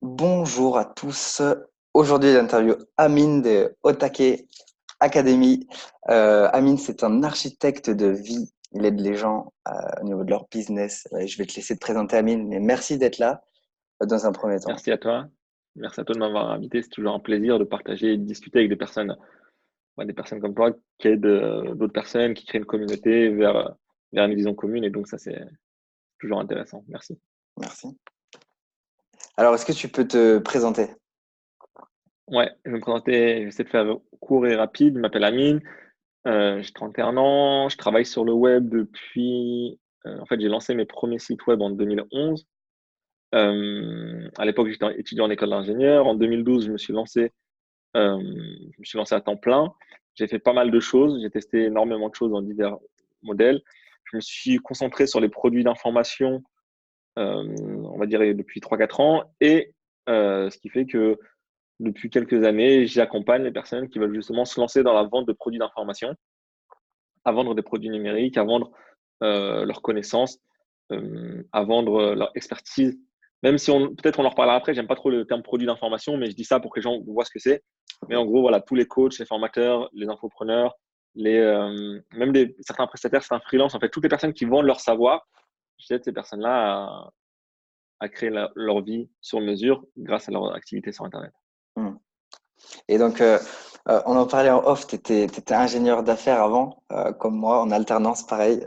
Bonjour à tous. Aujourd'hui, l'interview Amine de Otake Academy. Amine, c'est un architecte de vie. Il aide les gens au niveau de leur business. Je vais te laisser te présenter, Amine, mais merci d'être là dans un premier temps. Merci à toi. Merci à toi de m'avoir invité. C'est toujours un plaisir de partager et de discuter avec des personnes, ouais, des personnes comme toi qui aident d'autres personnes, qui créent une communauté vers une vision commune. Et donc, ça, c'est toujours intéressant. Merci. Merci. Alors, est-ce que tu peux te présenter? Ouais, je vais me présenter. Je vais essayer de faire court et rapide. Je m'appelle Amine. J'ai 31 ans. Je travaille sur le web depuis. En fait, j'ai lancé mes premiers sites web en 2011. À l'époque, j'étais étudiant en école d'ingénieur. En 2012, je me suis lancé à temps plein. J'ai fait pas mal de choses. J'ai testé énormément de choses dans divers modèles. Je me suis concentré sur les produits d'information, on va dire depuis 3 4 ans. Et ce qui fait que depuis quelques années, j'accompagne les personnes qui veulent justement se lancer dans la vente de produits d'information, à vendre des produits numériques, à vendre leurs connaissances, à vendre leur expertise. Même si peut-être on en reparlera après, j'aime pas trop le terme produit d'information, mais je dis ça pour que les gens voient ce que c'est. Mais en gros, voilà, tous les coachs, les formateurs, les infopreneurs, même certains prestataires, certains freelances, en fait, toutes les personnes qui vendent leur savoir, j'aide ces personnes-là à créer leur vie sur mesure grâce à leur activité sur Internet. Hmm. Et donc, on en parlait en off, tu étais ingénieur d'affaires avant, comme moi, en alternance, pareil.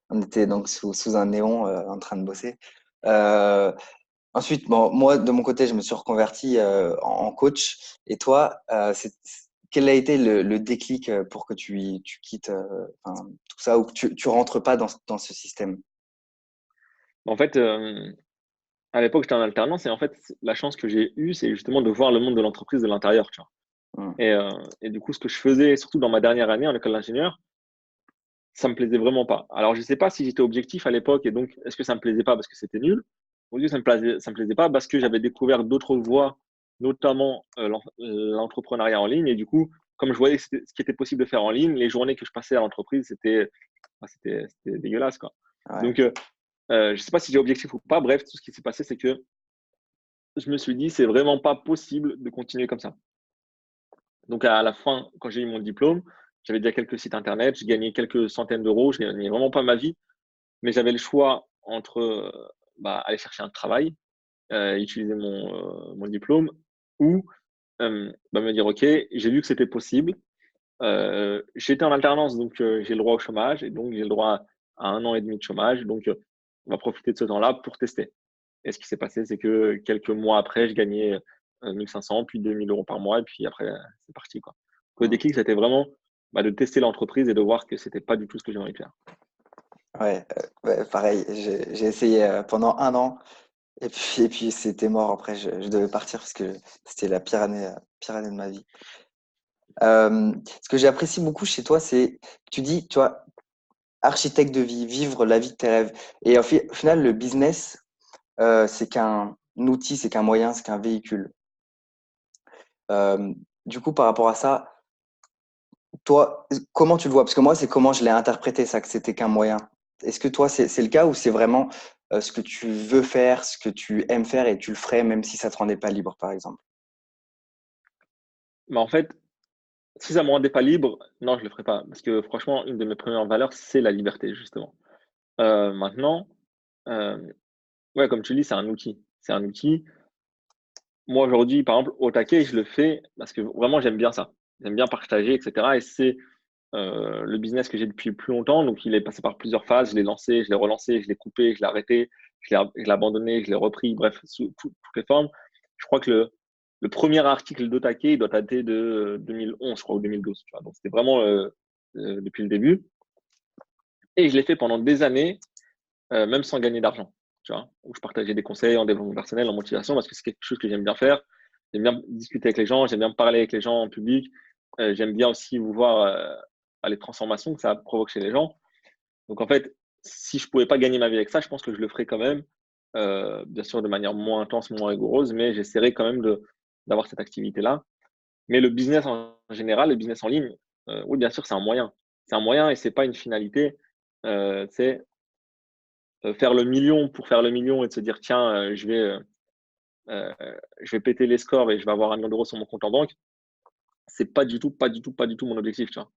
On était donc sous un néon en train de bosser. Euh, Ensuite, bon, moi, de mon côté, je me suis reconverti en coach. Et toi, quel a été le déclic pour que tu quittes enfin, tout ça ou que tu rentres pas dans ce système? En fait, à l'époque, j'étais en alternance et en fait, la chance que j'ai eue, c'est justement de voir le monde de l'entreprise de l'intérieur, tu vois. Hmm. Et du coup, ce que je faisais, surtout dans ma dernière année en école d'ingénieur, ça me plaisait vraiment pas. Alors, je sais pas si j'étais objectif à l'époque et donc, est-ce que ça me plaisait pas parce que c'était nul? Ou est-ce que ça me plaisait pas parce que j'avais découvert d'autres voies, notamment l'entrepreneuriat en ligne. Et du coup, comme je voyais ce qui était possible de faire en ligne, les journées que je passais à l'entreprise, c'était dégueulasse, quoi. Ouais. Donc, je sais pas si j'ai objectif ou pas. Bref, tout ce qui s'est passé, c'est que je me suis dit, c'est vraiment pas possible de continuer comme ça. Donc, à la fin, quand j'ai eu mon diplôme, j'avais déjà quelques sites internet, je gagnais quelques centaines d'euros, je gagnais vraiment pas ma vie, mais j'avais le choix entre aller chercher un travail, utiliser mon diplôme ou me dire, OK, j'ai vu que c'était possible. J'étais en alternance, donc j'ai le droit au chômage et donc j'ai le droit à 1 an et demi de chômage. Donc, on va profiter de ce temps-là pour tester. Et ce qui s'est passé, c'est que quelques mois après, je gagnais 1500, puis 2000 € par mois, et puis après, c'est parti, quoi. Le Hmm. déclic, c'était vraiment de tester l'entreprise et de voir que c'était pas du tout ce que j'ai envie de faire. Ouais, ouais, pareil, j'ai essayé pendant un an et puis c'était mort. Après, je devais partir parce que c'était la pire année de ma vie. Ce que j'apprécie beaucoup chez toi, c'est que tu dis, tu vois, architecte de vie, vivre la vie de tes rêves. Et au final, le business, c'est qu'un outil, c'est qu'un moyen, c'est qu'un véhicule. Euh, du coup, par rapport à ça, toi, comment tu le vois? Parce que moi, c'est comment je l'ai interprété, ça, que c'était qu'un moyen. Est-ce que toi, c'est le cas ou c'est vraiment ce que tu veux faire, ce que tu aimes faire et tu le ferais même si ça te rendait pas libre, par exemple? Mais en fait, si ça me rendait pas libre, non, je le ferais pas. Parce que franchement, une de mes premières valeurs, c'est la liberté, justement. Maintenant, euh, ouais, comme tu le dis, c'est un outil. C'est un outil. Moi, aujourd'hui, par exemple, au taquet, je le fais parce que vraiment, j'aime bien ça. J'aime bien partager, etc. Et c'est le business que j'ai depuis plus longtemps. Donc, il est passé par plusieurs phases. Je l'ai lancé, je l'ai relancé, je l'ai coupé, je l'ai arrêté, je l'ai abandonné, je l'ai repris. Bref, sous toutes les formes. Je crois que le premier article d'Otake, il doit dater de 2011, je crois, ou 2012. Tu vois. Donc, c'était vraiment depuis le début. Et je l'ai fait pendant des années, même sans gagner d'argent. Tu vois, où je partageais des conseils en développement personnel, en motivation, parce que c'est quelque chose que j'aime bien faire. J'aime bien discuter avec les gens, j'aime bien parler avec les gens en public. J'aime bien aussi vous voir les transformations que ça provoque chez les gens. Donc en fait, si je pouvais pas gagner ma vie avec ça, je pense que je le ferais quand même. Bien sûr, de manière moins intense, moins rigoureuse, mais j'essaierai quand même d'avoir cette activité-là. Mais le business en général, le business en ligne, oui, bien sûr, c'est un moyen. C'est un moyen et c'est pas une finalité. C'est faire le million pour faire le million et de se dire, tiens, euh, je vais péter les scores et je vais avoir 1 million d'euros sur mon compte en banque, c'est pas du tout, pas du tout, pas du tout mon objectif, tu vois.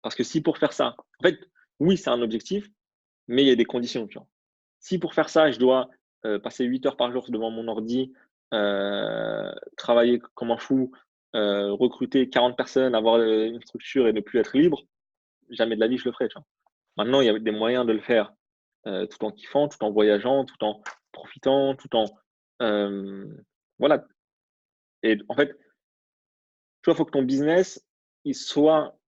Parce que si pour faire ça, en fait, oui, c'est un objectif, mais il y a des conditions, tu vois. Si pour faire ça, je dois passer 8 heures par jour devant mon ordi, travailler comme un fou, recruter 40 personnes, avoir une structure et ne plus être libre, jamais de la vie je le ferai, tu vois. Maintenant, il y a des moyens de le faire tout en kiffant, tout en voyageant, tout en profitant, tout en voilà. Et en fait, tu vois, il faut que ton business il soit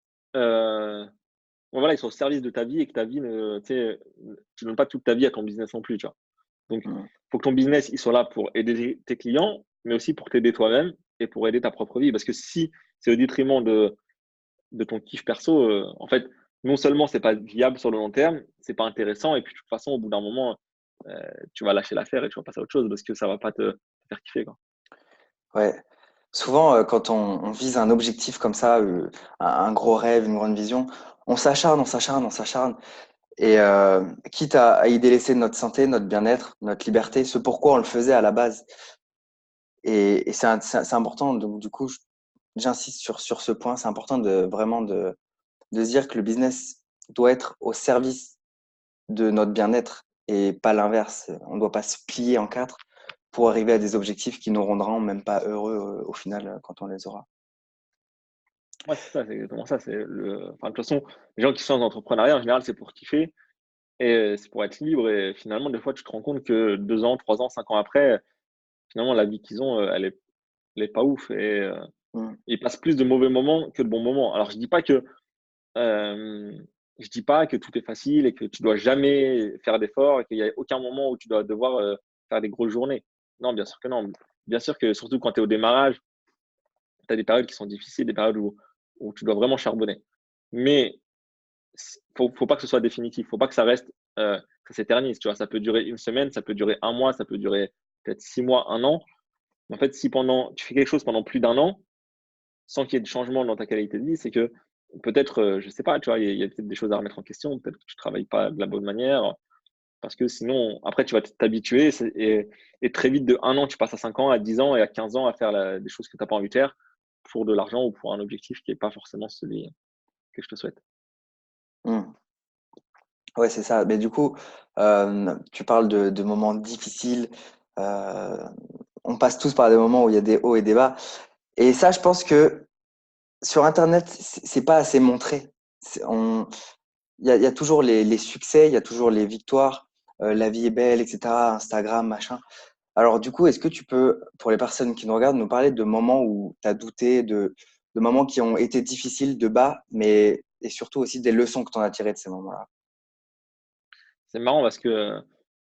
voilà, il soit au service de ta vie et que ta vie ne, tu sais, tu donnes pas toute ta vie à ton business non plus, tu vois. Donc, il Mm. faut que ton business il soit là pour aider tes clients, mais aussi pour t'aider toi-même et pour aider ta propre vie. Parce que si c'est au détriment de ton kiff perso, en fait, non seulement c'est pas viable sur le long terme, c'est pas intéressant, et puis de toute façon, au bout d'un moment, tu vas lâcher l'affaire et tu vas passer à autre chose parce que ça va pas te faire kiffer, quoi. Ouais. Souvent, quand on vise un objectif comme ça, un gros rêve, une grande vision, on s'acharne, on s'acharne, on s'acharne. Et quitte à y délaisser notre santé, notre bien-être, notre liberté, ce pourquoi on le faisait à la base. Et c'est important. Donc, du coup, j'insiste sur ce point. C'est important de vraiment de se dire que le business doit être au service de notre bien-être et pas l'inverse. On ne doit pas se plier en quatre pour arriver à des objectifs qui nous rendront même pas heureux au final quand on les aura. Ouais, c'est ça, c'est exactement ça. Enfin, de toute façon, les gens qui sont dans l'entrepreneuriat, en général, c'est pour kiffer et c'est pour être libre. Et finalement, des fois, tu te rends compte que 2 ans, 3 ans, 5 ans après, finalement, la vie qu'ils ont, elle est pas ouf. Et Mm. ils passent plus de mauvais moments que de bons moments. Alors, je dis pas que tout est facile et que tu dois jamais faire d'efforts et qu'il y a aucun moment où tu dois devoir faire des grosses journées. Non, bien sûr que non. Bien sûr que surtout quand tu es au démarrage, tu as des périodes qui sont difficiles, des périodes où tu dois vraiment charbonner. Mais faut pas que ce soit définitif. Faut pas que ça reste, ça s'éternise. Tu vois, ça peut durer une semaine, ça peut durer un mois, ça peut durer peut-être 6 mois, un an. Mais en fait, si tu fais quelque chose pendant plus d'un an, sans qu'il y ait de changement dans ta qualité de vie, c'est que peut-être, je sais pas, tu vois, il y a peut-être des choses à remettre en question, peut-être que tu travailles pas de la bonne manière, parce que sinon, après, tu vas t'habituer et très vite, de un an, tu passes à 5 ans, à 10 ans et à 15 ans à faire des choses que tu n'as pas envie de faire pour de l'argent ou pour un objectif qui n'est pas forcément celui que je te souhaite. Mm. Ouais, c'est ça. Mais du coup, tu parles de moments difficiles. Euh, on passe tous par des moments où il y a des hauts et des bas. Et ça, je pense que sur Internet, c'est pas assez montré. Il y a toujours les succès, il y a toujours les victoires, la vie est belle, etc. Instagram, machin. Alors, du coup, est-ce que tu peux, pour les personnes qui nous regardent, nous parler de moments où tu as douté, de moments qui ont été difficiles, de bas, mais et surtout aussi des leçons que tu en as tirées de ces moments-là? C'est marrant parce que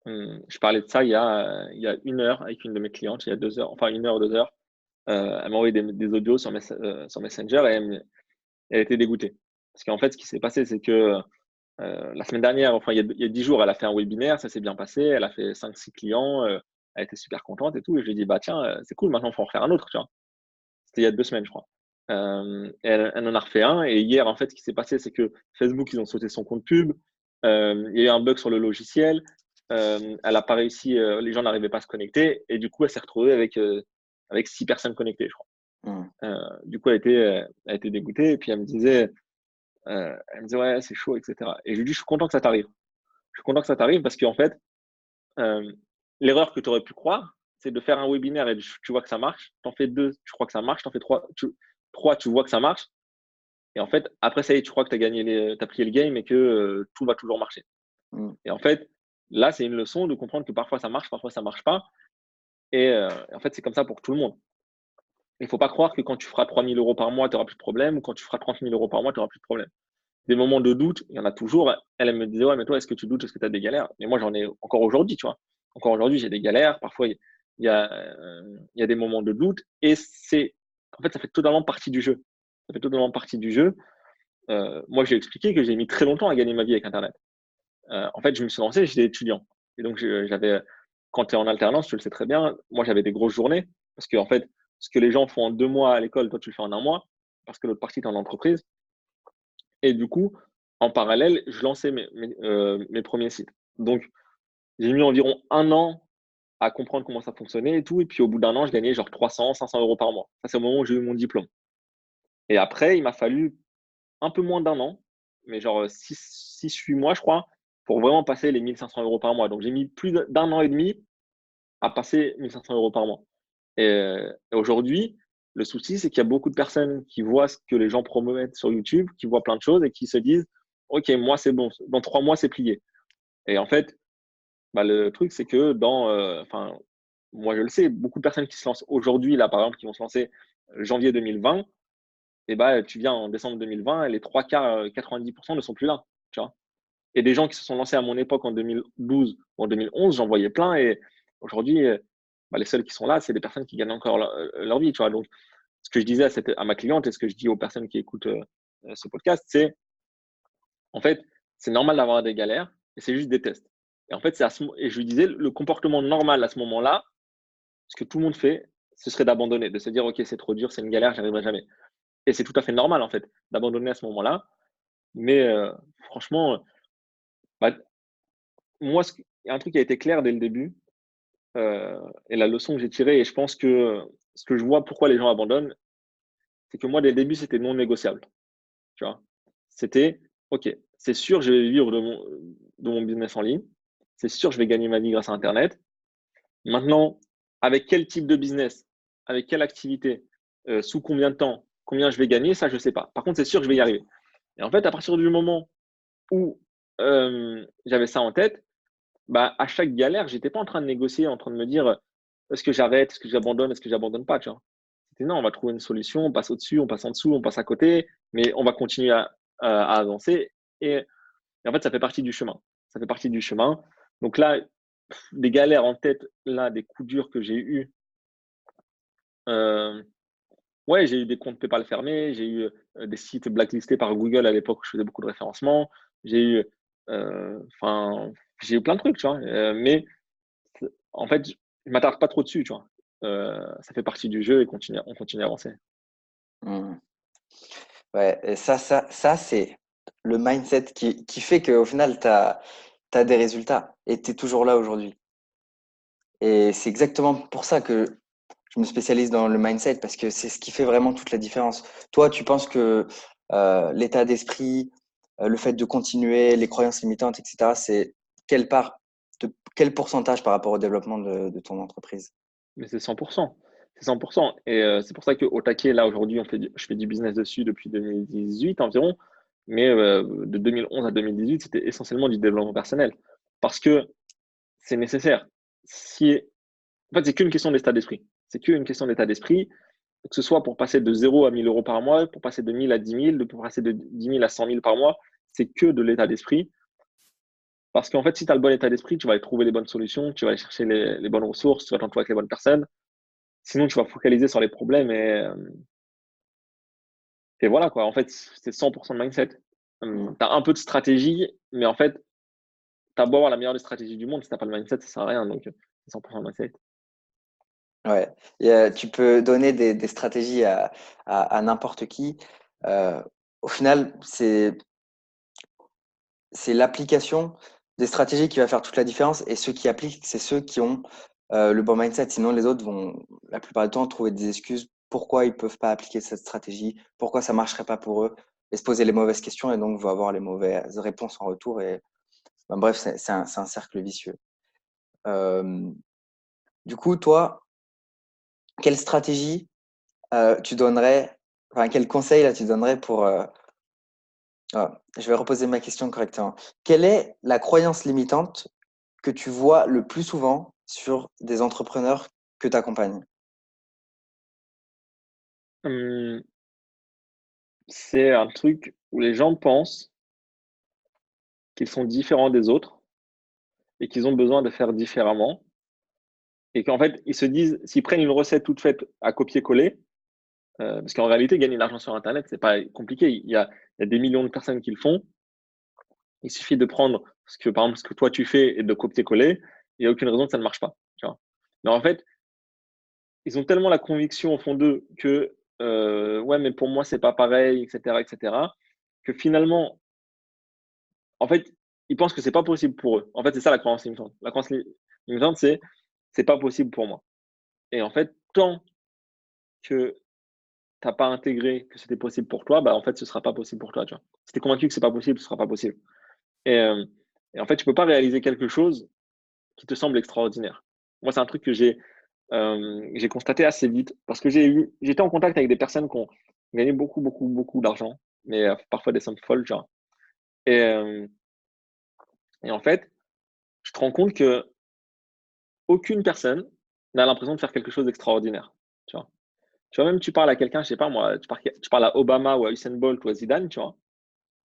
je parlais de ça il y a 1 heure avec une de mes clientes, il y a 2 heures, enfin 1 heure, 2 heures. Elle m'a envoyé des audios sur Messenger et elle était dégoûtée. Parce qu'en fait, ce qui s'est passé, c'est que la semaine dernière, enfin il y a 10 jours, elle a fait un webinaire, ça s'est bien passé, elle a fait 5-6 clients, elle était super contente et tout. Et je lui ai dit, bah tiens, c'est cool, maintenant il faut en refaire un autre, tu vois. C'était il y a 2 semaines, je crois. Et elle en a refait un. Et hier, en fait, ce qui s'est passé, c'est que Facebook, ils ont sauté son compte pub. Il y a eu un bug sur le logiciel. Elle n'a pas réussi, les gens n'arrivaient pas à se connecter. Et du coup, elle s'est retrouvée avec 6 personnes connectées, je crois. Hmm. Du coup, elle était dégoûtée. Et puis, elle me disait, ouais, c'est chaud, etc. Et je lui dis, je suis content que ça t'arrive. Je suis content que ça t'arrive parce qu'en fait, euh, l'erreur que tu aurais pu croire, c'est de faire un webinaire et tu vois que ça marche. T'en fais deux, tu crois que ça marche. T'en fais trois, tu vois que ça marche. Et en fait, après, ça y est, tu crois que tu as gagné t'as plié le game et que tout va toujours marcher. Hmm. Et en fait, là, c'est une leçon de comprendre que parfois ça marche pas. Et en fait, c'est comme ça pour tout le monde. Il ne faut pas croire que quand tu feras 3 000 € par mois, tu n'auras plus de problème, ou quand tu feras 30 000 € par mois, tu n'auras plus de problème. Des moments de doute, il y en a toujours. Elle me disait, ouais, mais toi, est-ce que tu doutes? Est-ce que tu as des galères? Mais moi, j'en ai encore aujourd'hui, tu vois. Encore aujourd'hui, j'ai des galères. Parfois, il y a des moments de doute. Et en fait, ça fait totalement partie du jeu. Ça fait totalement partie du jeu. Moi, j'ai expliqué que j'ai mis très longtemps à gagner ma vie avec Internet. En fait, je me suis lancé, j'étais étudiant. Et donc, quand tu es en alternance, tu le sais très bien, moi, j'avais des grosses journées. Parce que, en fait, ce que les gens font en 2 mois à l'école, toi, tu le fais en un mois. Parce que l'autre partie, tu es en entreprise. Et du coup, en parallèle, je lançais mes premiers sites. Donc, j'ai mis environ un an à comprendre comment ça fonctionnait et tout. Et puis au bout d'un an, je gagnais genre 300, 500 euros par mois. Ça, c'est au moment où j'ai eu mon diplôme. Et après, il m'a fallu un peu moins d'un an, mais genre 6-8 mois, je crois, pour vraiment passer les 1500 euros par mois. Donc j'ai mis plus d'un an et demi à passer 1500 euros par mois. Et aujourd'hui, le souci, c'est qu'il y a beaucoup de personnes qui voient ce que les gens promettent sur YouTube, qui voient plein de choses et qui se disent, OK, moi, c'est bon, dans 3 mois, c'est plié. Et en fait, bah, le truc, c'est que enfin, moi, je le sais, beaucoup de personnes qui se lancent aujourd'hui, là, par exemple, qui vont se lancer janvier 2020, et bah, tu viens en décembre 2020 et les trois quarts, 90% ne sont plus là, tu vois. Et des gens qui se sont lancés à mon époque en 2012 ou en 2011, j'en voyais plein. Et aujourd'hui, bah, les seuls qui sont là, c'est des personnes qui gagnent encore leur vie, tu vois. Donc, ce que je disais à ma cliente et ce que je dis aux personnes qui écoutent ce podcast, c'est en fait, c'est normal d'avoir des galères et c'est juste des tests. Et en fait, et je lui disais, le comportement normal à ce moment-là, ce que tout le monde fait, ce serait d'abandonner, de se dire, OK, c'est trop dur, c'est une galère, j'arriverai jamais. Et c'est tout à fait normal, en fait, d'abandonner à ce moment-là. Mais franchement, bah, moi, il y a un truc qui a été clair dès le début, et la leçon que j'ai tirée, et je pense que ce que je vois pourquoi les gens abandonnent, c'est que moi, dès le début, c'était non négociable. Tu vois? C'était: «OK, c'est sûr, je vais vivre de mon business en ligne. C'est sûr, je vais gagner ma vie grâce à internet. Maintenant, avec quel type de business, avec quelle activité, sous combien de temps, combien je vais gagner, ça, je ne sais pas. Par contre, c'est sûr que je vais y arriver». Et en fait, à partir du moment où, j'avais ça en tête, bah, à chaque galère, j'étais pas en train de négocier, en train de me dire: «Est-ce que j'arrête? Est-ce que j'abandonne? Est-ce que j'abandonne pas?» Tu vois? C'était: «Non, on va trouver une solution, on passe au-dessus, on passe en dessous, on passe à côté, mais on va continuer à avancer». Et en fait, ça fait partie du chemin. Ça fait partie du chemin. Donc là, des galères en tête, là, des coups durs que j'ai eus, heu, ouais, j'ai eu des comptes PayPal fermés, j'ai eu, des sites blacklistés par Google à l'époque où je faisais beaucoup de référencement. J'ai eu, enfin, j'ai eu plein de trucs, tu vois? Mais en fait, je m'attarde pas trop dessus, tu vois? Ça fait partie du jeu et on continue à avancer. Mmh. Ouais, et ça, c'est le mindset qui fait qu'au final, tu as des résultats et tu es toujours là aujourd'hui. Et c'est exactement pour ça que je me spécialise dans le mindset parce que c'est ce qui fait vraiment toute la différence. Toi, tu penses que l'état d'esprit, le fait de continuer, les croyances limitantes, etc., c'est quel pourcentage par rapport au développement de ton entreprise? Mais c'est 100. C'est 100. Et c'est pour ça qu'au taquet, là, aujourd'hui, je fais du business dessus depuis 2018 environ. Mais de 2011 à 2018, c'était essentiellement du développement personnel. Parce que c'est nécessaire. Si En fait, c'est qu'une question d'état d'esprit. C'est qu'une question d'état d'esprit, que ce soit pour passer de 0 à 1 000 € par mois, pour passer de 1 000 à 10 000, pour passer de 10 000 à 100 000 par mois, c'est que de l'état d'esprit. Parce qu'en fait, si tu as le bon état d'esprit, tu vas aller trouver les bonnes solutions, tu vas aller chercher les bonnes ressources, tu vas t'entourer avec les bonnes personnes. Sinon, tu vas focaliser sur les problèmes et voilà quoi. En fait, c'est 100% de mindset. Mmh. Tu as un peu de stratégie, mais en fait, tu as beau avoir la meilleure des stratégies du monde, si tu as pas le mindset, ça sert à rien. Donc, c'est 100% de mindset. Ouais, et tu peux donner des stratégies à n'importe qui. Heu, Au final, c'est l'application des stratégies qui va faire toute la différence et ceux qui appliquent, c'est ceux qui ont, le bon mindset. Sinon les autres vont, la plupart du temps, trouver des excuses pourquoi ils peuvent pas appliquer cette stratégie, pourquoi ça marcherait pas pour eux et se poser les mauvaises questions et donc vont avoir les mauvaises réponses en retour et bah, bref, c'est un cercle vicieux. Hem, du coup, toi, quelle stratégie, tu donnerais, enfin, quel conseil là tu donnerais pour, je vais reposer ma question correctement. Quelle est la croyance limitante que tu vois le plus souvent sur des entrepreneurs que tu accompagnes? Hem, c'est un truc où les gens pensent qu'ils sont différents des autres et qu'ils ont besoin de faire différemment et qu'en fait, ils se disent s'ils prennent une recette toute faite à copier-coller, parce qu'en réalité, gagner de l'argent sur internet, c'est pas compliqué. Il y a des millions de personnes qui le font. Il suffit de prendre par exemple, ce que toi tu fais et de copier-coller. Il y a aucune raison que ça ne marche pas, tu vois? Mais en fait, ils ont tellement la conviction au fond d'eux que, «Ouais, mais pour moi, c'est pas pareil» et cetera, que finalement, en fait, ils pensent que c'est pas possible pour eux. En fait, c'est ça la croyance limitante. La croyance limitante, c'est: c'est pas possible pour moi. Et en fait, tant que tu as pas intégré que c'était possible pour toi, bah, en fait, ce sera pas possible pour toi, tu vois? Si tu es convaincu que c'est pas possible, ce sera pas possible. Et hem et en fait, tu peux pas réaliser quelque chose qui te semble extraordinaire. Moi, c'est un truc que j'ai constaté assez vite parce que j'étais en contact avec des personnes qui ont gagné beaucoup, beaucoup, beaucoup d'argent, mais parfois des sommes folles, tu vois? Et hem et en fait, tu te rends compte que aucune personne n'a l'impression de faire quelque chose d'extraordinaire, tu vois? Tu vois, même tu parles à quelqu'un, je sais pas moi, tu parles à Obama ou à Usain Bolt ou à Zidane, tu vois?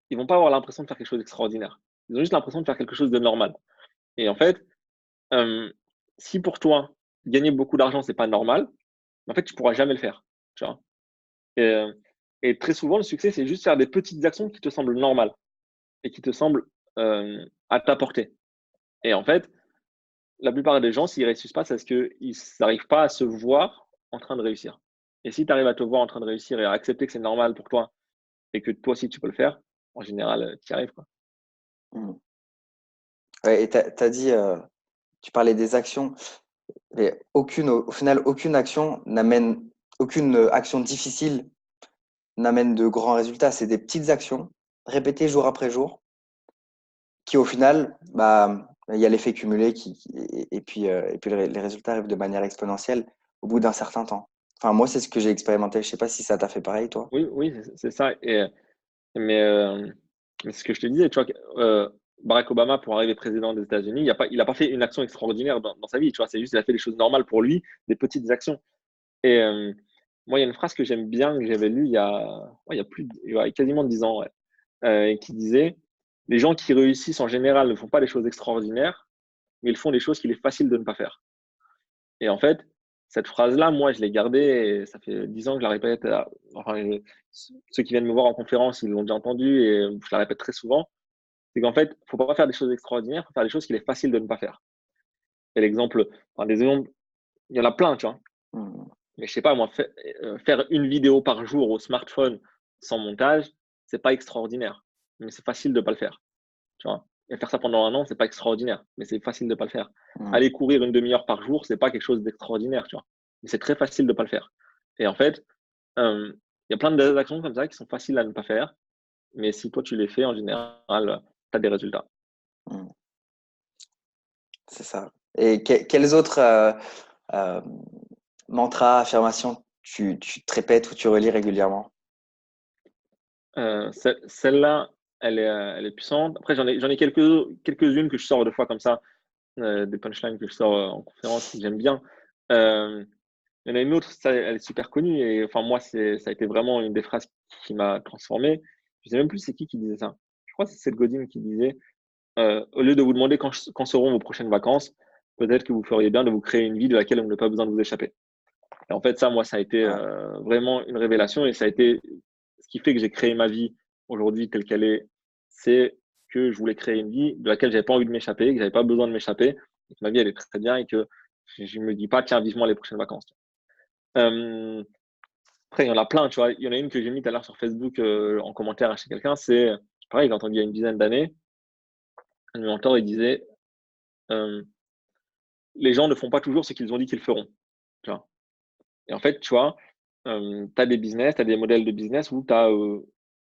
Ils vont pas avoir l'impression de faire quelque chose d'extraordinaire. Ils ont juste l'impression de faire quelque chose de normal. Et en fait, hem, si pour toi, gagner beaucoup d'argent, c'est pas normal, en fait, tu pourras jamais le faire, tu vois? Et et très souvent, le succès, c'est juste faire des petites actions qui te semblent normales et qui te semblent, à ta portée. Et en fait, la plupart des gens, s'ils réussissent pas, c'est parce qu'ils n'arrivent pas à se voir en train de réussir. Et si tu arrives à te voir en train de réussir et à accepter que c'est normal pour toi et que toi aussi tu peux le faire, en général, tu y arrives, quoi. Mmh. Ouais, et tu dit, tu parlais des actions, mais au final, aucune, action difficile n'amène de grands résultats. C'est des petites actions répétées jour après jour qui, au final, bah, il y a l'effet cumulé et puis les résultats arrivent de manière exponentielle au bout d'un certain temps. Enfin, moi, c'est ce que j'ai expérimenté. Je sais pas si ça t'a fait pareil, toi? Oui, oui, c'est ça. Mais, mais c'est ce que je te disais, tu vois? Barack Obama, pour arriver président des États-Unis, il a pas fait une action extraordinaire dans sa vie, tu vois? C'est juste, il a fait des choses normales pour lui, des petites actions. Et moi, il y a une phrase que j'aime bien, que j'avais lue il y a plus d il y a quasiment 10 ans, ouais, et qui disait: «Les gens qui réussissent en général ne font pas des choses extraordinaires, mais ils font des choses qu'il est facile de ne pas faire». Et en fait, cette phrase-là, moi, je l'ai gardée et ça fait 10 ans que je la répète enfin, ceux qui viennent me voir en conférence, ils l'ont déjà entendu et je la répète très souvent. C'est qu'en fait, faut pas faire des choses extraordinaires, faut faire des choses qu'il est facile de ne pas faire. Et l'exemple enfin des exemples, il y en a plein, tu vois? Mmh. Mais je sais pas moi, faire une vidéo par jour au smartphone sans montage, c'est pas extraordinaire, mais c'est facile de pas le faire, tu vois? Et faire ça pendant 1 an, c'est pas extraordinaire, mais c'est facile de pas le faire. Mmh. Aller courir une demi heure par jour, c'est pas quelque chose d'extraordinaire, tu vois? Mais c'est très facile de pas le faire. Et en fait, il y a plein de actions comme ça qui sont faciles à ne pas faire, mais si toi tu les fais en général, tu as des résultats. Mmh. C'est ça. Et quels autres, hem, mantras, affirmations tu te répètes ou tu relis régulièrement? Celle-là, elle est puissante. Après j'en ai quelques-unes que je sors des fois comme ça, des punchlines que je sors, en conférence que j'aime bien. Hem, il y en a une autre, ça elle est super connue et enfin moi ça a été vraiment une des phrases qui m'a transformé. Je sais même plus c'est qui disait ça. Je crois que c'est Seth Godin qui disait, «Au lieu de vous demander quand seront vos prochaines vacances, peut-être que vous feriez bien de vous créer une vie de laquelle vous n'avez pas besoin de vous échapper». Et en fait ça, moi, ça a été, Ouais. vraiment une révélation et ça a été ce qui fait que j'ai créé ma vie aujourd'hui telle qu'elle est. C'est que je voulais créer une vie de laquelle j'avais pas envie de m'échapper, que j'avais pas besoin de m'échapper et que ma vie elle est très, très bien et que je me dis pas: «Tiens, vivement les prochaines vacances». Hem, après il y en a plein, tu vois? Il y en a une que j'ai mis tout à l'heure sur Facebook, en commentaire chez quelqu'un, c'est, pareil, je l'ai entendu il y a une dizaine d'années. Un de mes mentors, il disait, hem: «Les gens ne font pas toujours ce qu'ils ont dit qu'ils feront». Tu vois? Et en fait, tu vois, tu as des business, tu as des modèles de business où tu as,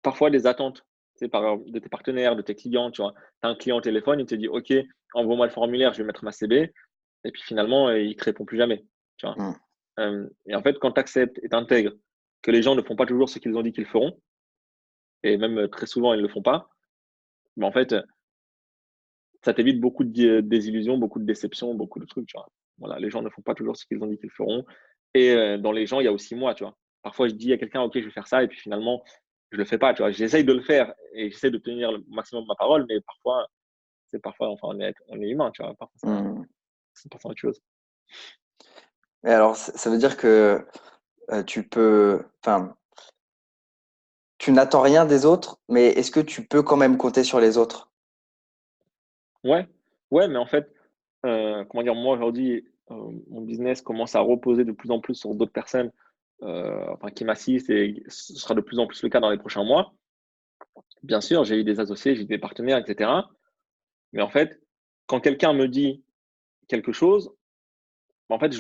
parfois des attentes, tu sais, de tes partenaires, de tes clients, tu vois? Tu as un client au téléphone, il te dit: «OK, envoie-moi le formulaire, je vais mettre ma CB» et puis finalement, il te répond plus jamais, tu vois? Mmh. Et en fait, quand tu acceptes et tu intègres que les gens ne font pas toujours ce qu'ils ont dit qu'ils feront et même, très souvent, ils ne le font pas, bah, en fait, ça t'évite beaucoup de désillusions, beaucoup de déceptions, beaucoup de trucs, tu vois? Voilà, les gens ne font pas toujours ce qu'ils ont dit qu'ils feront et dans les gens, il y a aussi moi, tu vois? Parfois, je dis à quelqu'un: «OK, je vais faire ça» et puis finalement, je le fais pas, tu vois? J'essaye de le faire et j'essaie de tenir le maximum ma parole, mais parfois, c'est parfois, enfin, on est humain, tu vois? Parfois, Mmh. ça passe à autre chose. Et alors ça veut dire que, tu peux enfin, tu n'attends rien des autres, mais est-ce que tu peux quand même compter sur les autres? Ouais, ouais, mais en fait, comment dire? Moi, aujourd'hui, mon business commence à reposer de plus en plus sur d'autres personnes, enfin, qui m'assistent et ce sera de plus en plus le cas dans les prochains mois. Bien sûr, j'ai eu des associés, j'ai eu des partenaires et cetera. Mais en fait, quand quelqu'un me dit quelque chose, en fait,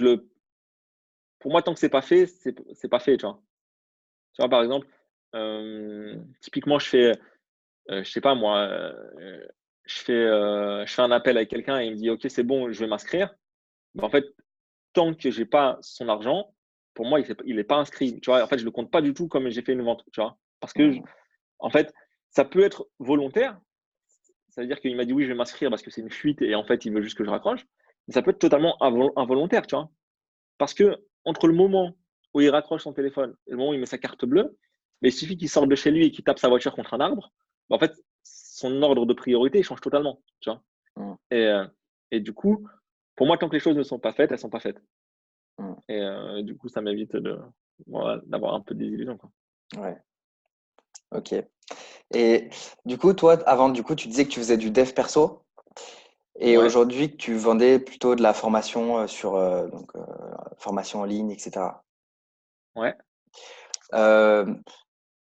pour moi, tant que c'est pas fait, c'est pas fait, tu vois. Tu vois, par exemple, typiquement, je sais pas moi, je fais un appel avec quelqu'un et il me dit: «OK, c'est bon, je vais m'inscrire». Mais en fait, tant que j'ai pas son argent, pour moi, il est pas inscrit, tu vois? En fait, je le compte pas du tout comme j'ai fait une vente, tu vois? Parce que Mmh. en fait, ça peut être volontaire, ça veut dire qu'il m'a dit: «Oui, je vais m'inscrire» parce que c'est une fuite et en fait, il veut juste que je raccroche. Mais ça peut être totalement involontaire, tu vois? Parce que entre le moment où il raccroche son téléphone et le moment où il met sa carte bleue, mais il suffit qu'il sorte de chez lui et qu'il tape sa voiture contre un arbre, bah, en fait, son ordre de priorité, il change totalement, tu vois? Mmh. Et du coup, pour moi, tant que les choses ne sont pas faites, elles sont pas faites. Mmh. Et du coup, ça m'évite de voilà, d'avoir un peu de désillusion, quoi. Ouais, OK. Et du coup, toi, avant, du coup, tu disais que tu faisais du dev perso et Ouais, aujourd'hui que tu vendais plutôt de la formation, formation en ligne et cetera. ouais, Hem,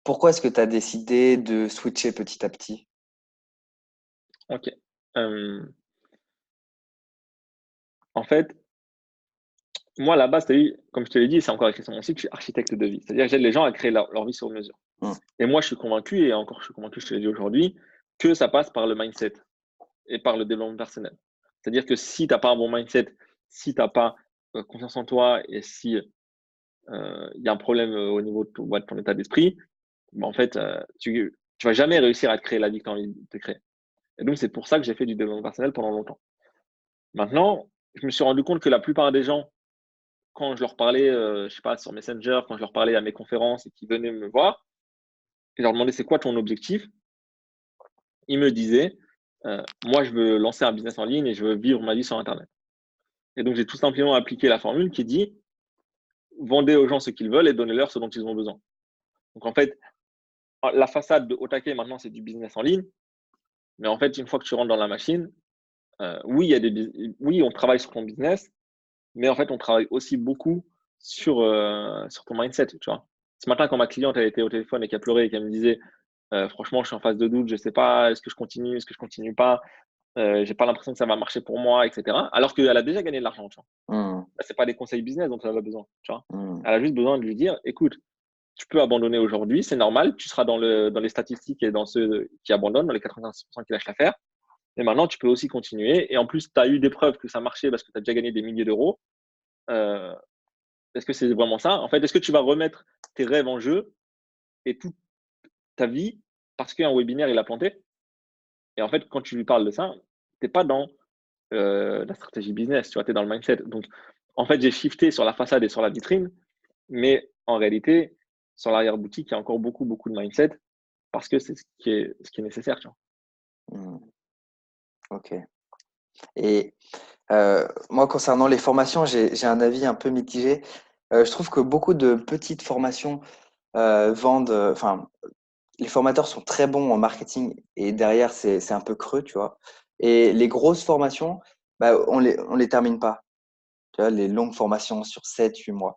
Pourquoi est-ce que tu as décidé de switcher petit à petit? OK. Hem, En fait, moi, à la base, tu as vu, comme je te l'ai dit, c'est encore écrit sur mon site, je suis architecte de vie. C'est-à-dire, j'aide les gens à créer leur vie sur mesure. Mmh. Et moi, je suis convaincu et encore je suis convaincu, je te l'ai dit aujourd'hui, que ça passe par le mindset et par le développement personnel. C'est-à-dire que si tu as pas un bon mindset, si tu as pas, confiance en toi et si, il y a un problème, au niveau de ton état d'esprit, bah, en fait, tu vas jamais réussir à te créer la vie que tu as envie de te créer. Et donc, c'est pour ça que j'ai fait du développement personnel pendant longtemps. Maintenant, je me suis rendu compte que la plupart des gens, quand je leur parlais, je sais pas, sur Messenger, quand je leur parlais à mes conférences et qu'ils venaient me voir, et je leur demandais: «C'est quoi ton objectif?» Ils me disaient: «Moi, je veux lancer un business en ligne et je veux vivre ma vie sur internet». Et donc, j'ai tout simplement appliqué la formule qui dit: «Vendez aux gens ce qu'ils veulent et donnez-leur ce dont ils ont besoin». Donc en fait, la façade de haut taquet maintenant, c'est du business en ligne, mais en fait, une fois que tu rentres dans la machine, oui, il y a oui, on travaille sur ton business, mais en fait, on travaille aussi beaucoup sur ton mindset, tu vois? Ce matin, quand ma cliente, elle était au téléphone et qu'elle pleurait et qu'elle me disait: «Franchement, je suis en phase de doute, je sais pas, est-ce que je continue? Est-ce que je continue pas? J'ai pas l'impression que ça va marcher pour moi» et cetera. Alors qu'elle a déjà gagné de l'argent, tu vois? Mmh. Là, c'est pas des conseils business dont elle a besoin, tu vois? Mmh. Elle a juste besoin de lui dire: «Écoute, tu peux abandonner aujourd'hui, c'est normal, tu seras dans les statistiques et dans ceux qui abandonnent, dans les 90 qui lâchent l'affaire. Et maintenant, tu peux aussi continuer et en plus, tu as eu des preuves que ça marchait parce que tu as déjà gagné des milliers d'euros. Heu, Est-ce que c'est vraiment ça? En fait, est-ce que tu vas remettre tes rêves en jeu et toute ta vie parce qu'un webinaire, il a planté?» Et en fait, quand tu lui parles de ça, tu es pas dans, la stratégie business, tu vois? Tu es dans le mindset. Donc en fait, j'ai shifté sur la façade et sur la vitrine, mais en réalité, sur l'arrière-boutique, il y a encore beaucoup, beaucoup de mindset parce que c'est ce qui est nécessaire, tu vois? Mmh. OK. Et moi, concernant les formations, j'ai un avis un peu mitigé. Je trouve que beaucoup de petites formations, vendent, enfin, les formateurs sont très bons en marketing et derrière, c'est un peu creux, tu vois? Et les grosses formations, bah, on les termine pas. Tu vois? Les longues formations sur 7, 8 mois.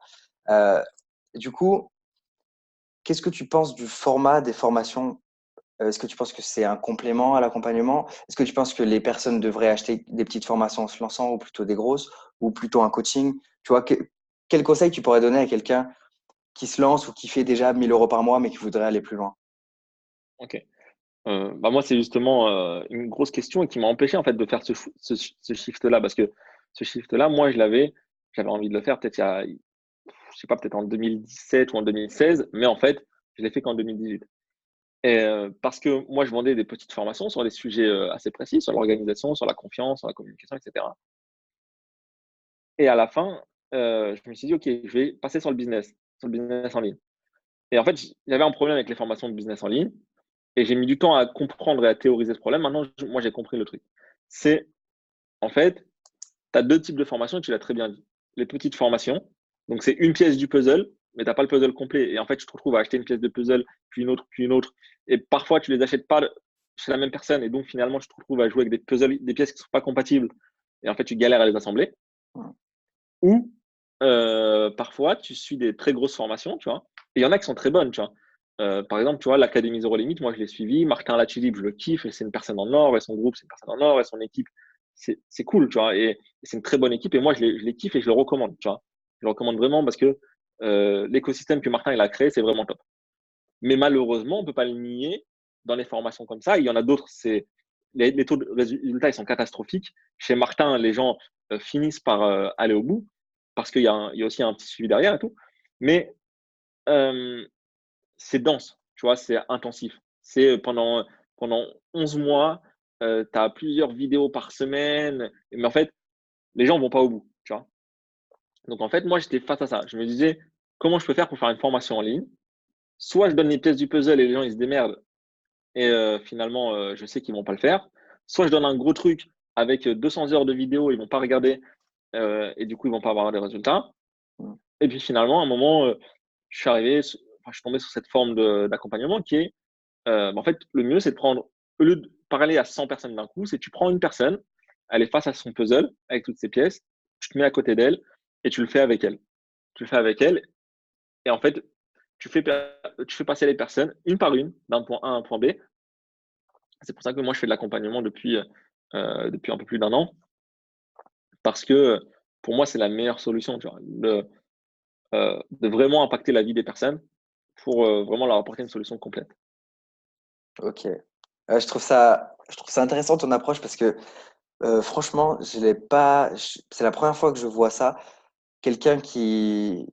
Heu, du coup, qu'est-ce que tu penses du format des formations? Est-ce que tu penses que c'est un complément à l'accompagnement? Est-ce que tu penses que les personnes devraient acheter des petites formations en se lançant ou plutôt des grosses? Ou plutôt un coaching? Tu vois, quel conseil tu pourrais donner à quelqu'un qui se lance ou qui fait déjà 1 000 € par mois, mais qui voudrait aller plus loin? OK. Bah, moi, c'est justement, une grosse question et qui m'a empêché, en fait, de faire ce shift-là parce que ce shift-là, moi, j'avais envie de le faire peut-être je sais pas, peut-être en 2017 ou en 2016, mais en fait, je l'ai fait qu'en 2018 et parce que moi, je vendais des petites formations sur des sujets, assez précis, sur l'organisation, sur la confiance, sur la communication et cetera et à la fin, je me suis dit: «OK, je vais passer sur le business en ligne» et en fait, j'avais un problème avec les formations de business en ligne et j'ai mis du temps à comprendre et à théoriser ce problème. Maintenant, moi, j'ai compris le truc. C'est en fait, tu as 2 types de formations et tu l'as très bien dit. Les petites formations, donc c'est une pièce du puzzle, mais tu as pas le puzzle complet et en fait, tu te retrouves à acheter une pièce de puzzle, puis une autre et parfois tu les achètes pas chez la même personne et donc finalement, tu te retrouves à jouer avec des pièces qui sont pas compatibles et en fait, tu galères à les assembler Mmh. ou parfois tu suis des très grosses formations, tu vois? Et il y en a qui sont très bonnes, tu vois? Par exemple, tu vois, l'Académie Zéro Limite, moi je l'ai suivi. Martin Latulippe, je le kiffe et c'est une personne en or et son groupe, c'est une personne en or et son équipe, c'est cool, tu vois? Et C'est une très bonne équipe et moi, je les kiffe et je le recommande, tu vois. Je le recommande vraiment parce que l'écosystème que Martin il a créé, c'est vraiment top. Mais malheureusement, on ne peut pas le nier dans les formations comme ça. Il y en a d'autres, les taux de résultats ils sont catastrophiques. Chez Martin, les gens finissent par aller au bout parce qu'il y a aussi un petit suivi derrière et tout. Mais euh, c'est dense, tu vois, c'est intensif. C'est pendant 11 mois, tu as plusieurs vidéos par semaine, mais en fait, les gens ne vont pas au bout, tu vois. Donc en fait, moi, j'étais face à ça. Je me disais, comment je peux faire pour faire une formation en ligne? Soit je donne les pièces du puzzle et les gens, ils se démerdent, et finalement, je sais qu'ils vont pas le faire. Soit je donne un gros truc avec 200 heures de vidéo, ils vont pas regarder, et du coup, ils vont pas avoir des résultats. Mmh. Et puis finalement, à un moment, je suis arrivé, enfin, je suis tombé sur cette forme d'accompagnement qui est, en fait, le mieux, c'est de prendre, au lieu de parler à 100 personnes d'un coup, c'est tu prends une personne, elle est face à son puzzle avec toutes ses pièces, tu te mets à côté d'elle et tu le fais avec elle. Tu le fais avec elle et en fait, tu fais passer les personnes une par une d'un point A à un point B. C'est pour ça que moi, je fais de l'accompagnement depuis un peu plus d'un an parce que pour moi, c'est la meilleure solution, tu vois, de vraiment impacter la vie des personnes pour vraiment leur apporter une solution complète. Ok. Je trouve ça intéressant ton approche parce que franchement, je l'ai pas. C'est la première fois que je vois ça. Quelqu'un qui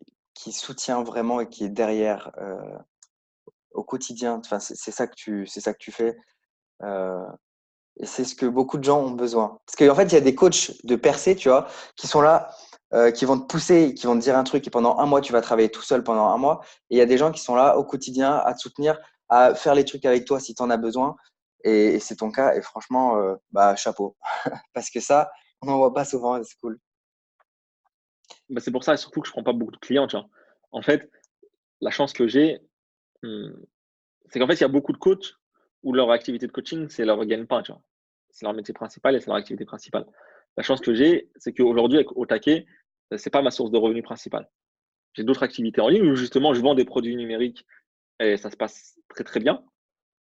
soutient vraiment et qui est derrière au quotidien. Enfin, c'est ça que tu fais. Euh, et c'est ce que beaucoup de gens ont besoin. Parce qu'en fait, il y a des coachs de percée, tu vois, qui sont là, qui vont te pousser, qui vont te dire un truc et pendant un mois, tu vas travailler tout seul pendant un mois. Et il y a des gens qui sont là au quotidien à te soutenir, à faire les trucs avec toi si tu en as besoin. Et c'est ton cas. Et franchement, bah, chapeau. Parce que ça, on n'en voit pas souvent et c'est cool. Bah, c'est pour ça surtout que je prends pas beaucoup de clients, tu vois. En fait, la chance que j'ai, hmm, c'est qu'en fait, il y a beaucoup de coachs où leur activité de coaching, c'est leur gagne-pain, tu vois. C'est leur métier principal et c'est leur activité principale. La chance que j'ai, c'est qu'aujourd'hui, avec Otake, c'est pas ma source de revenus principale. J'ai d'autres activités en ligne où justement, je vends des produits numériques et ça se passe très, très bien.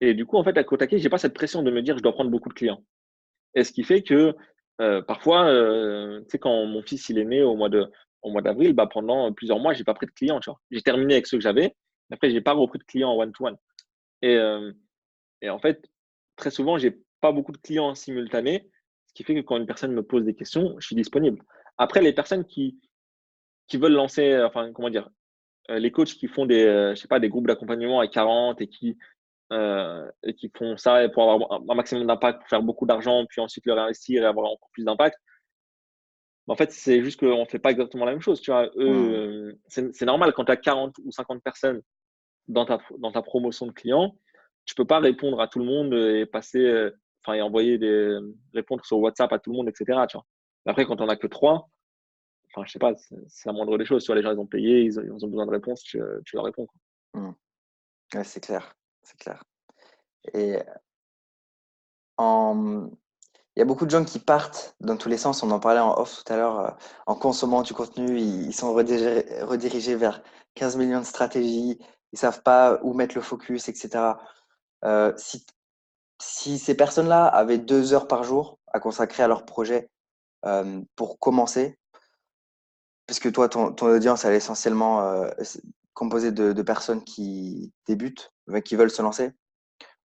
Et du coup, en fait, avec Otake, j'ai pas cette pression de me dire je dois prendre beaucoup de clients. Et ce qui fait que parfois, tu sais, quand mon fils il est né au mois d'avril, bah, pendant plusieurs mois, j'ai pas pris de clients, tu vois. J'ai terminé avec ceux que j'avais. Après, j'ai pas repris de clients en one-to-one. Et, euh, et en fait, très souvent, j'ai pas beaucoup de clients simultanés, ce qui fait que quand une personne me pose des questions, je suis disponible. Après, les personnes qui veulent lancer, enfin, comment dire, les coachs qui font je sais pas, des groupes d'accompagnement à 40 et qui font ça pour avoir un maximum d'impact, pour faire beaucoup d'argent, puis ensuite le réinvestir et avoir encore plus d'impact. En fait, c'est juste qu'on ne fait pas exactement la même chose. Tu vois, Hmm. eux, c'est normal quand tu as 40 ou 50 personnes dans ta promotion de clients, tu peux pas répondre à tout le monde et passer, enfin, et envoyer répondre sur WhatsApp à tout le monde, etc. Tu vois. Après, quand on a que trois, enfin, je sais pas, c'est la moindre des choses. Tu vois, les gens, ils ont payé, ils ont besoin de réponses, tu leur réponds, quoi. Hmm. Ouais, c'est clair. C'est clair. Et en, il y a beaucoup de gens qui partent dans tous les sens. On en parlait en off tout à l'heure. En consommant du contenu, ils sont redirigés vers 15 millions de stratégies. Ils savent pas où mettre le focus, etc. Si, si ces personnes-là avaient 2 heures par jour à consacrer à leur projet pour commencer, puisque toi, ton audience, elle est essentiellement composée de personnes qui débutent, qui veulent se lancer.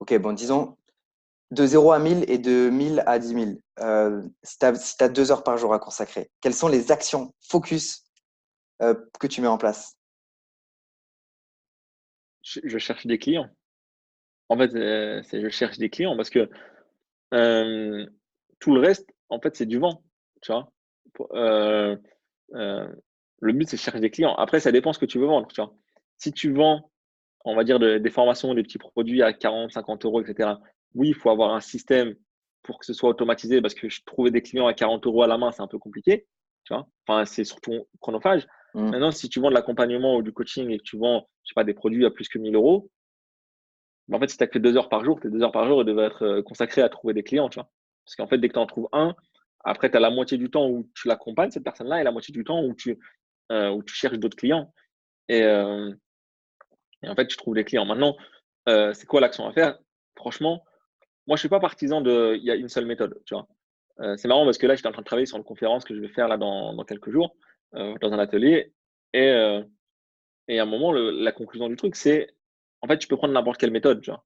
Ok, bon, disons de 0 à 1000 et de 1000 à 10 000. Si tu as 2 heures par jour à consacrer, quelles sont les actions focus que tu mets en place? Je cherche des clients. En fait, je cherche des clients parce que euh, tout le reste, en fait, c'est du vent. Tu vois. Euh, euh, le but, c'est de chercher des clients. Après, ça dépend ce que tu veux vendre. Tu vois. Si tu vends, on va dire, des formations, des petits produits à 40, 50 euros, etc., oui, il faut avoir un système pour que ce soit automatisé parce que je trouvais des clients à 40 euros à la main, c'est un peu compliqué. Tu vois. Enfin, c'est surtout chronophage. Hmm. Maintenant, si tu vends de l'accompagnement ou du coaching et que tu vends, je sais pas, des produits à plus que 1000 euros, mais en fait, si tu as que 2 heures par jour, tes 2 heures par jour, elles devraient être consacrées à trouver des clients, tu vois. Parce qu'en fait, dès que tu en trouves un, après, tu as la moitié du temps où tu l'accompagnes, cette personne-là, et la moitié du temps où tu cherches d'autres clients. Et, euh, et en fait, tu trouves des clients. Maintenant, c'est quoi l'action à faire? Franchement, moi, je suis pas partisan il y a une seule méthode, tu vois. C'est marrant parce que là, j'étais en train de travailler sur une conférence que je vais faire là dans quelques jours, dans un atelier. Et, euh, et à un moment, la conclusion du truc, c'est en fait, tu peux prendre n'importe quelle méthode. Tu vois.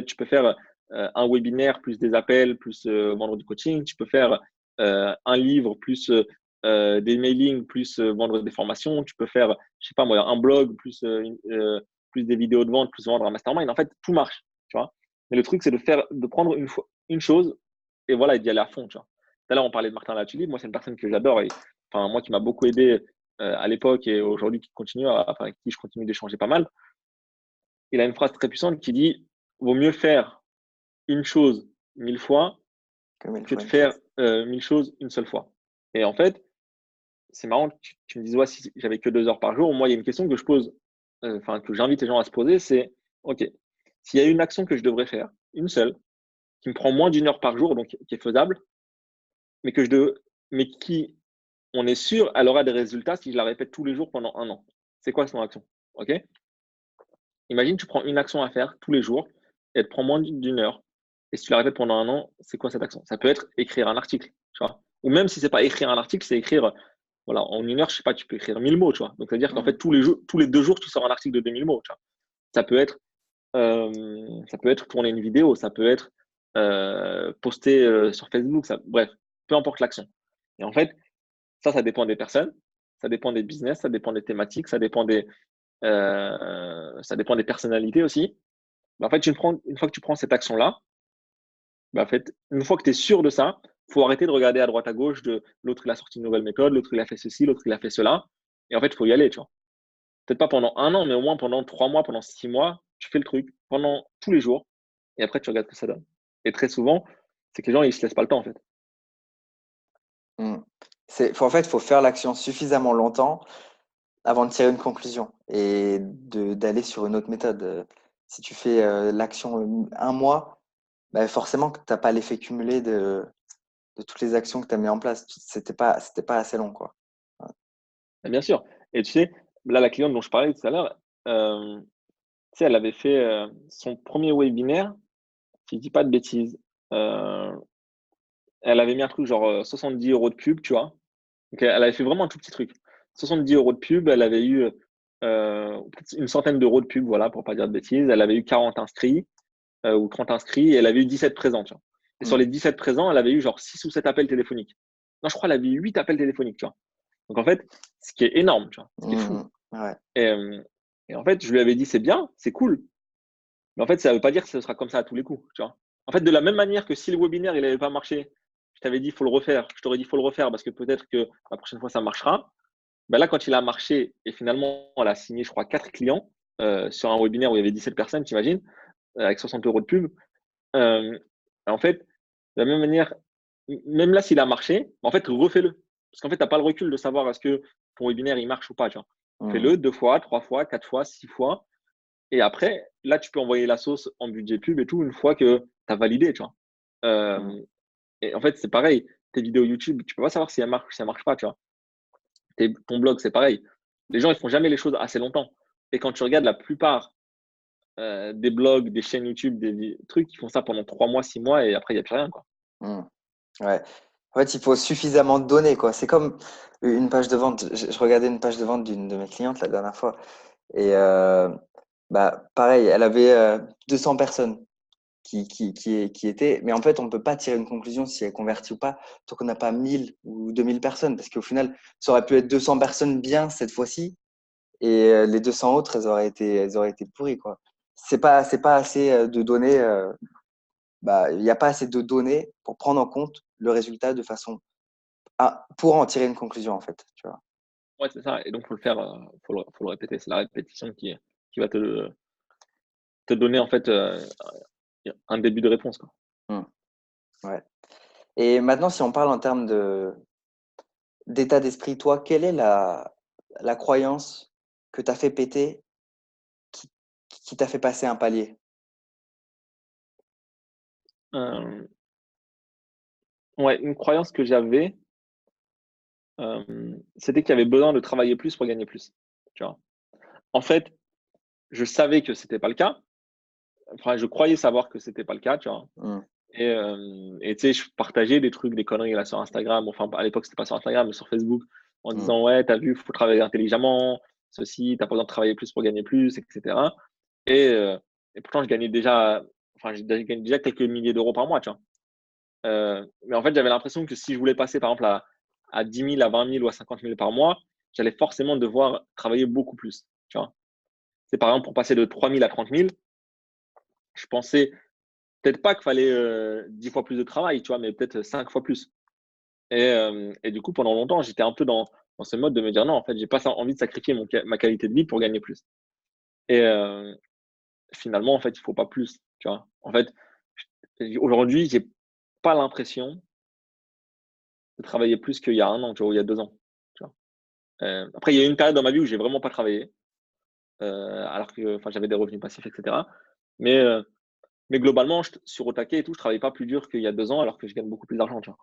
Tu peux faire un webinaire plus des appels, plus vendre du coaching. Tu peux faire un livre plus des mailings, plus vendre des formations. Tu peux faire, je sais pas moi, un blog plus, plus des vidéos de vente, plus vendre un mastermind. En fait, tout marche. Tu vois. Mais le truc, c'est de prendre une chose et voilà, et d'y aller à fond. Tu vois. Tout à l'heure, on parlait de Martin Latulippe. Moi, c'est une personne que j'adore et enfin, moi qui m'a beaucoup aidé à l'époque et aujourd'hui qui continue, enfin, avec qui je continue d'échanger pas mal. Il a une phrase très puissante qui dit vaut mieux faire une chose 1000 fois Comme il que faut de une faire chose. 1000 choses une seule fois. Et en fait, c'est marrant que tu me dises, ouais, si j'avais que 2 heures par jour, moi, il y a une question que je pose, enfin, que j'invite les gens à se poser, c'est, OK, s'il y a une action que je devrais faire, une seule, qui me prend moins d'1 heure par jour, donc qui est faisable, mais mais qui, on est sûr, elle aura des résultats si je la répète tous les jours pendant 1 an. C'est quoi son action? OK? Imagine, tu prends une action à faire tous les jours et elle te prend moins d'1 heure. Et si tu la répètes pendant 1 an, c'est quoi cette action? Ça peut être écrire un article, tu vois. Ou même si c'est pas écrire un article, c'est écrire, voilà, en 1 heure, je sais pas, tu peux écrire 1000 mots, tu vois. Donc, c'est-à-dire qu'en Mm. fait, tous les 2 jours, tu sors un article de 2000 mots, tu vois. Ça peut être, ça peut être tourner une vidéo, ça peut être poster sur Facebook, bref, peu importe l'action. Et en fait, ça dépend des personnes, ça dépend des business, ça dépend des thématiques, ça dépend des personnalités aussi. Bah, en fait, une fois que tu prends cette action-là, bah, en fait, une fois que tu es sûr de ça, il faut arrêter de regarder à droite à gauche de l'autre il a sorti une nouvelle méthode, l'autre il a fait ceci, l'autre il a fait cela. Et en fait, il faut y aller, tu vois. Peut-être pas pendant 1 an, mais au moins pendant 3 mois, pendant 6 mois, tu fais le truc pendant tous les jours. Et après, tu regardes ce que ça donne. Et très souvent, c'est que les gens, ils se laissent pas le temps, en fait. Mm. En fait, il faut faire l'action suffisamment longtemps avant de tirer une conclusion et d'aller sur une autre méthode. Si tu fais l'action un mois, bah, forcément que tu n'as pas l'effet cumulé de toutes les actions que tu as mis en place. C'était pas assez long, quoi. Ouais. Et bien sûr. Et tu sais, là, la cliente dont je parlais tout à l'heure, tu sais, elle avait fait son premier webinaire, si je dis pas de bêtises. Euh, Elle avait mis un truc genre 70 euros de pub, tu vois. Donc, elle avait fait vraiment un tout petit truc. 70 euros de pub, elle avait eu peut-être une centaine d'euros de pub, voilà, pour pas dire de bêtises. Elle avait eu 40 inscrits ou 30 inscrits et elle avait eu 17 présents, tu vois. Et sur Mm. les 17 présents, elle avait eu genre 6 ou 7 appels téléphoniques. Non, je crois qu'elle avait eu 8 appels téléphoniques, tu vois. Donc en fait, ce qui est énorme, tu vois, ce qui est fou. Mm. Ouais. Et, euh, et en fait, je lui avais dit, c'est bien, c'est cool. Mais en fait, ça ne veut pas dire que ce sera comme ça à tous les coups, tu vois. En fait, de la même manière que si le webinaire il n'avait pas marché, je t'avais dit il faut le refaire, je t'aurais dit il faut le refaire parce que peut-être que la prochaine fois ça marchera. Ben là, quand il a marché et finalement elle a signé, je crois, 4 clients sur un webinaire où il y avait 17 personnes, t'imagines, avec 60 euros de pub. Euh, En fait, de la même manière, même là, s'il a marché, en fait, refais-le. Parce qu'en fait, tu n'as pas le recul de savoir est-ce que ton webinaire il marche ou pas. Tu vois. Mm. Fais-le 2 fois, 3 fois, 4 fois, 6 fois. Et après, là, tu peux envoyer la sauce en budget pub et tout une fois que tu as validé, tu vois. Mm. Et en fait, c'est pareil. Tes vidéos YouTube, tu peux pas savoir si elles marchent ou si elles marchent pas, tu vois. Ton blog, c'est pareil. Les gens, ils font jamais les choses assez longtemps. Et quand tu regardes la plupart des blogs, des chaînes YouTube, des trucs, ils font ça pendant 3 mois, 6 mois et après, il n'y a plus rien, quoi. Mm. Ouais. En fait, il faut suffisamment de données, quoi. C'est comme une page de vente. Je regardais une page de vente d'une de mes clientes la dernière fois. Et bah, pareil, elle avait 200 personnes qui étaient. Mais en fait, on ne peut pas tirer une conclusion si elle convertit ou pas tant qu'on n'a pas 1000 ou 2000 personnes. Parce qu'au final, ça aurait pu être 200 personnes bien cette fois-ci. Et les 200 autres, elles auraient été pourries, quoi. C'est pas assez de données. Bah, il n'y a pas assez de données pour prendre en compte le résultat de façon pour en tirer une conclusion, en fait. Tu vois. Ouais, c'est ça. Et donc, faut le faire, faut le répéter. C'est la répétition qui va te donner, en fait, un début de réponse, quoi. Mm. Ouais. Et maintenant, si on parle en termes d'état d'esprit, toi, quelle est la croyance que tu as fait péter qui, qui t'a fait passer un palier? Euh, ouais, une croyance que j'avais, c'était qu'il y avait besoin de travailler plus pour gagner plus. Tu vois. En fait, je savais que c'était pas le cas. Enfin, je croyais savoir que c'était pas le cas, tu vois. Mm. Et tu sais, je partageais des trucs, des conneries là sur Instagram. Enfin, à l'époque, c'était pas sur Instagram, mais sur Facebook, en Mm. disant ouais, t'as vu, faut travailler intelligemment, ceci, t'as pas besoin de travailler plus pour gagner plus, etc. Et, euh, et pourtant, je gagne déjà quelques milliers d'euros par mois, tu vois. Mais en fait, j'avais l'impression que si je voulais passer, par exemple, à 10 000, à 20 000 ou à 50 000 par mois, j'allais forcément devoir travailler beaucoup plus, tu vois. C'est par exemple pour passer de 3 000 à 30 000, je pensais peut-être pas qu'il fallait 10 fois plus de travail, tu vois, mais peut-être 5 fois plus. Et du coup, pendant longtemps, j'étais un peu dans ce mode de me dire non, en fait, j'ai pas envie de sacrifier ma qualité de vie pour gagner plus. Et finalement, en fait, il faut pas plus, tu vois. En fait, aujourd'hui, j'ai pas l'impression de travailler plus qu'il y a un an, tu vois, ou il y a 2 ans. Tu vois. Après, il y a eu une période dans ma vie où j'ai vraiment pas travaillé, alors que enfin, j'avais des revenus passifs, etc. Mais, euh, mais globalement, sur Otake et tout, je travaillais pas plus dur qu'il y a 2 ans, alors que je gagne beaucoup plus d'argent, tu vois.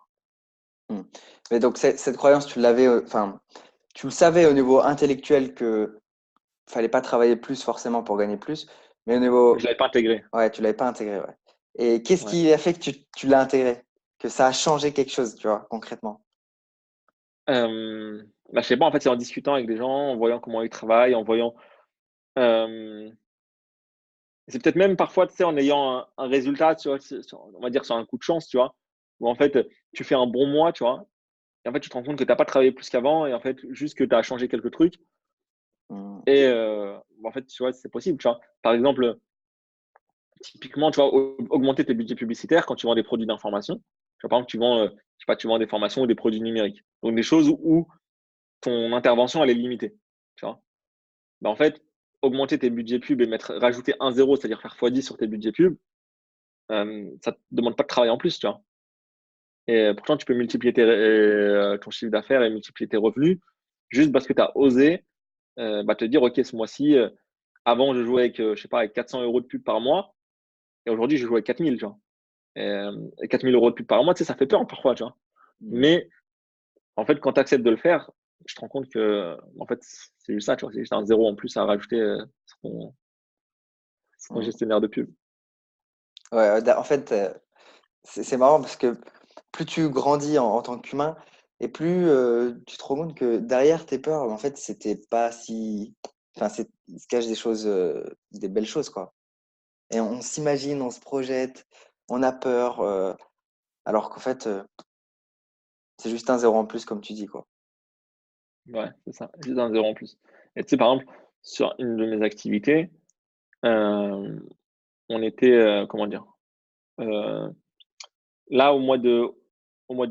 Mm. Mais donc, cette croyance, tu l'avais, enfin, tu le savais au niveau intellectuel que fallait pas travailler plus forcément pour gagner plus, mais au Mais je niveau, l'avais pas intégré. ouais, tu l'avais pas intégré, ouais. Et qu'est-ce Ouais. qui a fait que tu l'as intégré? Que ça a changé quelque chose, tu vois, concrètement? Bah, je sais pas, en fait, c'est en discutant avec des gens, en voyant comment ils travaillent, en voyant. euh, c'est peut-être même parfois, tu sais, en ayant un résultat, tu vois, on va dire sur un coup de chance, tu vois, où en fait, tu fais un bon mois, tu vois, et en fait, tu te rends compte que tu n'as pas travaillé plus qu'avant, et en fait, juste que tu as changé quelques trucs. Mm. Et en fait, tu vois, c'est possible, tu vois. Par exemple, typiquement, tu vois, augmenter tes budgets publicitaires quand tu vends des produits d'information. Tu vois, par exemple, je sais pas, tu vends des formations ou des produits numériques. Donc, des choses où ton intervention, elle est limitée, tu vois. Bah, en fait, augmenter tes budgets pub et rajouter un zéro, c'est-à-dire faire x10 sur tes budgets pub, ça ne te demande pas de travail en plus, tu vois. Et pourtant, tu peux multiplier ton chiffre d'affaires et multiplier tes revenus juste parce que tu as osé te dire, OK, ce mois-ci, avant, je jouais avec, je sais pas, avec 400 euros de pub par mois et aujourd'hui, je joue avec 4000, tu vois. Et 4000 euros de pub par mois, tu sais, ça fait peur parfois, tu vois. Mm. Mais en fait, quand tu acceptes de le faire, tu te rends compte que en fait, c'est juste ça, tu vois. C'est juste un zéro en plus à rajouter sur ton Mm. gestionnaire de pub. Ouais, en fait, c'est marrant parce que plus tu grandis en tant qu'humain et plus tu te rends compte que derrière tes peurs, en fait, c'était pas si. Enfin, il se cache des choses, des belles choses, quoi. Et on s'imagine, on se projette, on a peur, alors qu'en fait, c'est juste un zéro en plus, comme tu dis, quoi. Ouais, c'est ça, juste un zéro en plus. Et tu sais, par exemple, sur une de mes activités, euh, on était, comment dire, euh, là au mois de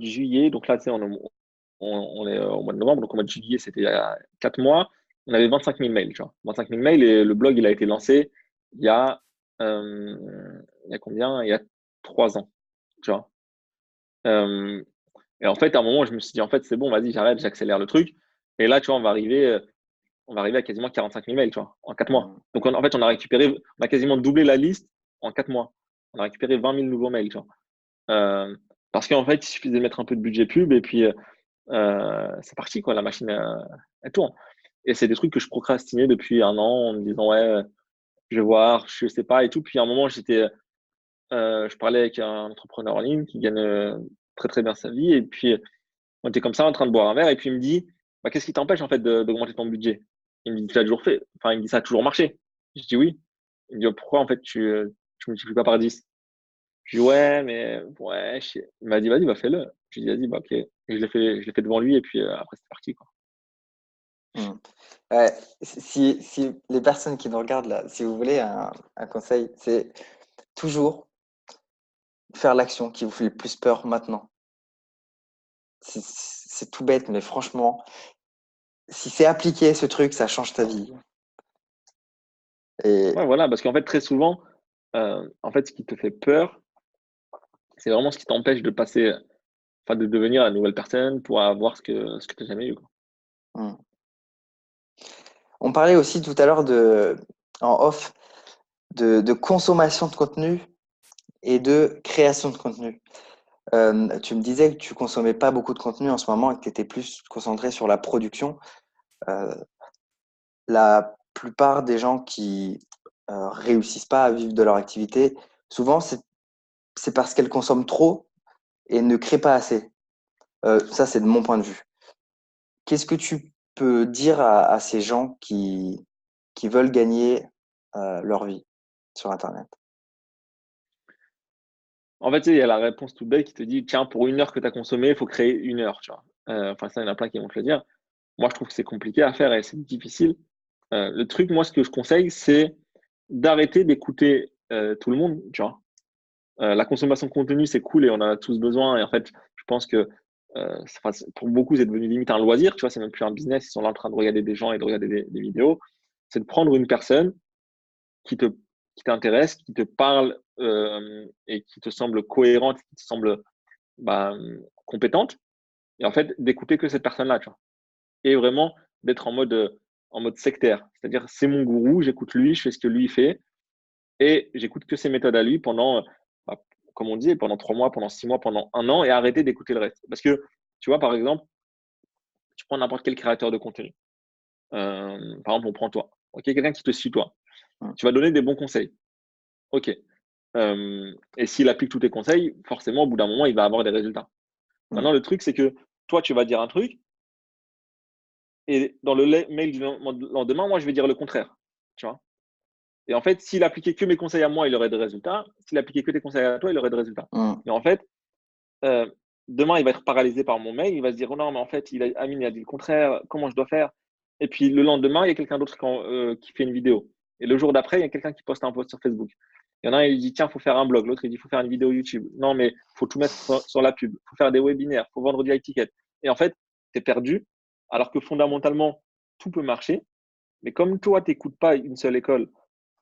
juillet, donc là, tu sais, on est au mois de novembre, donc au mois de juillet, c'était il y a 4 mois, on avait 25 000 mails, tu vois. 25 000 mails et le blog, il a été lancé il y a, euh, il y a combien? Il y a 3 ans, tu vois. Euh, et en fait, à un moment, je me suis dit, en fait, c'est bon, vas-y, j'arrête, j'accélère le truc. Et là, tu vois, on va arriver à quasiment 45 000 mails, tu vois, en 4 mois. Mm. Donc, en fait, on a quasiment doublé la liste en 4 mois. On a récupéré 20 000 nouveaux mails, tu vois. Parce qu'en fait, il suffisait de mettre un peu de budget pub et puis c'est parti, quoi. La machine, elle tourne. Et c'est des trucs que je procrastinais depuis un an en me disant, ouais, je vais voir, je sais pas et tout. Puis à un moment, je parlais avec un entrepreneur en ligne qui gagne très, très bien sa vie. Et puis, on était comme ça en train de boire un verre. Et puis, il me dit, bah, qu'est-ce qui t'empêche, en fait, d'augmenter ton budget? Il me dit, tu l'as toujours fait. Enfin, il me dit, ça a toujours marché. Je dis oui. Il me dit, pourquoi, en fait, tu multiplies pas par 10? Je dis, ouais, mais, ouais, il m'a dit, vas-y, bah, fais-le. Je lui ai dit, vas-y, bah, ok. Et je l'ai fait devant lui. Et puis, après, c'est parti, quoi. Mm. Ouais, si les personnes qui nous regardent là, si vous voulez un conseil, c'est toujours faire l'action qui vous fait le plus peur maintenant. C'est tout bête, mais franchement, si c'est appliqué ce truc, ça change ta vie. Et Ouais, voilà, parce qu'en fait, très souvent, en fait, ce qui te fait peur, c'est vraiment ce qui t'empêche de passer, enfin, de devenir la nouvelle personne pour avoir ce que tu n'as jamais eu, quoi. mm. On parlait aussi tout à l'heure en off de consommation de contenu et de création de contenu. Tu me disais que tu consommais pas beaucoup de contenu en ce moment et que tu étais plus concentré sur la production. Euh, la plupart des gens qui réussissent pas à vivre de leur activité, souvent c'est parce qu'elles consomment trop et ne créent pas assez. Ça, c'est de mon point de vue. Qu'est-ce que tu peux dire à ces gens qui veulent gagner leur vie sur Internet? En fait, tu sais, il y a la réponse toute bête qui te dit, tiens, pour 1 heure que tu as consommé, il faut créer 1 heure, tu vois. Enfin, ça, il y en a plein qui vont te le dire. Moi, je trouve que c'est compliqué à faire et c'est difficile. Le truc, moi, ce que je conseille, c'est d'arrêter d'écouter tout le monde, tu vois. La consommation de contenu, c'est cool et on en a tous besoin. Et en fait, je pense que pour beaucoup, c'est devenu limite un loisir, tu vois, c'est même plus un business. Ils sont là en train de regarder des gens et de regarder des vidéos. C'est de prendre une personne qui te qui t'intéresse, qui te parle et qui te semble cohérente, qui te semble bah, compétente, et en fait, d'écouter que cette personne-là, tu vois. Et vraiment d'être en mode sectaire. C'est-à-dire, c'est mon gourou, j'écoute lui, je fais ce que lui fait, et j'écoute que ses méthodes à lui pendant, bah, comme on dit, pendant 3 mois, pendant 6 mois, pendant 1 an, et arrêter d'écouter le reste. Parce que, tu vois, par exemple, tu prends n'importe quel créateur de contenu. Par exemple, on prend toi. Ok, quelqu'un qui te suit, toi. Mm. Tu vas donner des bons conseils. Ok. Et s'il applique tous tes conseils, forcément, au bout d'un moment, il va avoir des résultats. Mm. Maintenant, le truc, c'est que toi, tu vas dire un truc, et dans le mail du lendemain, moi, je vais dire le contraire. Tu vois. Et en fait, s'il appliquait que mes conseils à moi, il aurait des résultats. S'il appliquait que tes conseils à toi, il aurait des résultats. Mm. Et en fait, euh, demain, il va être paralysé par mon mail. Il va se dire, oh non, mais en fait, Amine il a dit le contraire. Comment je dois faire? Et puis le lendemain, il y a quelqu'un d'autre qui fait une vidéo. Et le jour d'après, il y a quelqu'un qui poste un post sur Facebook. Il y en a un, il dit, tiens, il faut faire un blog. L'autre, il dit, il faut faire une vidéo YouTube. Non, mais il faut tout mettre sur la pub. Il faut faire des webinaires. Il faut vendre du high ticket. Et en fait, tu es perdu. Alors que fondamentalement, tout peut marcher. Mais comme toi, tu n'écoutes pas une seule école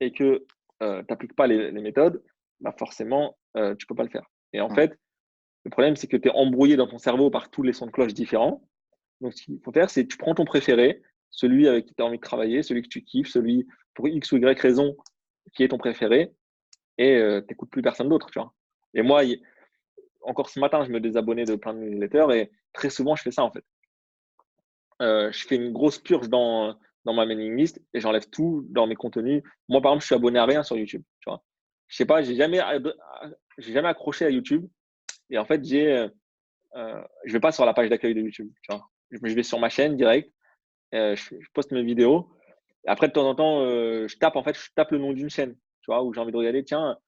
et que tu n'appliques pas les méthodes, bah forcément, tu ne peux pas le faire. Et en Mm. fait, le problème, c'est que tu es embrouillé dans ton cerveau par tous les sons de cloche différents. Donc, ce qu'il faut faire, c'est que tu prends ton préféré, celui avec qui tu as envie de travailler, celui que tu kiffes, celui pour X ou Y raison qui est ton préféré, et tu n'écoutes plus personne d'autre, tu vois. Et moi, encore ce matin, je me désabonnais de plein de newsletters et très souvent, je fais ça en fait. Je fais une grosse purge dans ma mailing list et j'enlève tout dans mes contenus. Moi, par exemple, je suis abonné à rien sur YouTube. Tu vois. Je sais pas, j'ai jamais accroché à YouTube. Et en fait, je vais pas sur la page d'accueil de YouTube. Tu vois. Je vais sur ma chaîne direct, je poste mes vidéos. Et après, de temps en temps, je tape le nom d'une chaîne, tu vois, où j'ai envie de regarder. Tiens,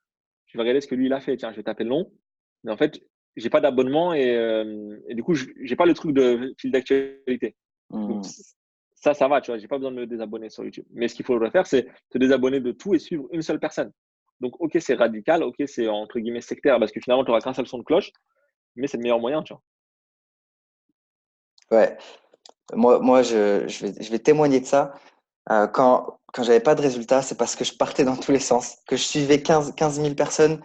je vais regarder ce que lui il a fait. Tiens, je vais taper le nom. Mais en fait, j'ai pas d'abonnement et du coup, j'ai pas le truc de fil d'actualité. Donc, Mm. ça va, tu vois, j'ai pas besoin de me désabonner sur YouTube. Mais ce qu'il faudrait faire, c'est te désabonner de tout et suivre une seule personne. Donc, ok, c'est radical, ok, c'est entre guillemets sectaire parce que finalement, tu n'auras qu'un seul son de cloche, mais c'est le meilleur moyen, tu vois. Ouais. Moi je vais témoigner de ça. Quand j'avais pas de résultats, c'est parce que je partais dans tous les sens, que je suivais 15 000 personnes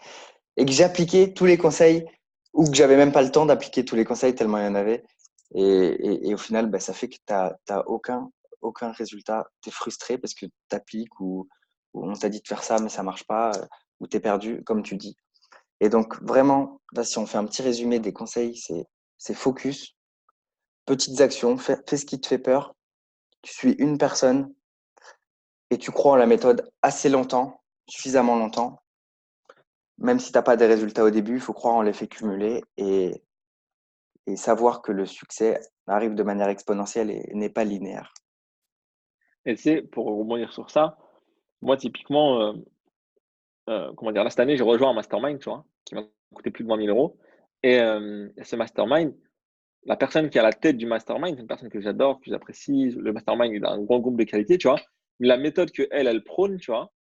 et que j'appliquais tous les conseils ou que j'avais même pas le temps d'appliquer tous les conseils tellement il y en avait. Et au final, bah, ça fait que t'as aucun résultat. Tu es frustré parce que tu appliques ou on t'a dit de faire ça, mais ça marche pas, ou tu es perdu, comme tu dis. Et donc, vraiment, là, si on fait un petit résumé des conseils, c'est focus, petites actions, fais ce qui te fait peur. Tu suis une personne et tu crois en la méthode assez longtemps, suffisamment longtemps. Même si tu n'as pas des résultats au début, il faut croire en l'effet cumulé et savoir que le succès arrive de manière exponentielle et n'est pas linéaire. Et tu sais, pour rebondir sur ça, moi, typiquement, comment dire, là, cette année, j'ai rejoint un mastermind, tu vois, qui m'a coûté plus de 20 000 euros. Et ce mastermind, la personne qui est à la tête du mastermind, c'est une personne que j'adore, que j'apprécie. Le mastermind, il a un grand groupe de qualité, tu vois. Mais la méthode que elle prône, tu vois,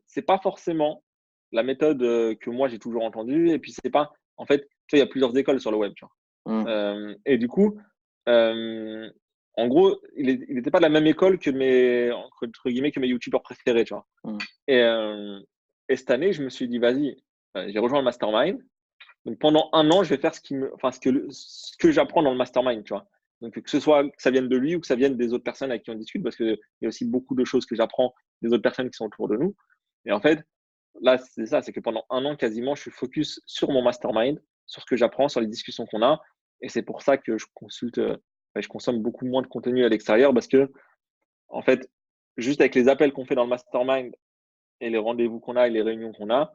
c'est pas forcément la méthode que moi j'ai toujours entendue. Et puis c'est pas, en fait, tu vois, il y a plusieurs écoles sur le web, tu vois. Mmh, Et du coup, euh, en gros, il n'était pas de la même école que entre guillemets, que mes youtubeurs préférés, tu vois. mmh, Et, et cette année, je me suis dit, vas-y, j'ai rejoint le mastermind. Donc pendant 1 an, je vais faire ce que j'apprends dans le mastermind, tu vois. Donc que ce soit que ça vienne de lui ou que ça vienne des autres personnes avec qui on discute, parce qu'il y a aussi beaucoup de choses que j'apprends des autres personnes qui sont autour de nous. Et en fait, là, c'est ça, c'est que pendant 1 an, quasiment, je suis focus sur mon mastermind, sur ce que j'apprends, sur les discussions qu'on a. Et c'est pour ça que je consomme beaucoup moins de contenu à l'extérieur parce que, en fait, juste avec les appels qu'on fait dans le mastermind et les rendez-vous qu'on a et les réunions qu'on a,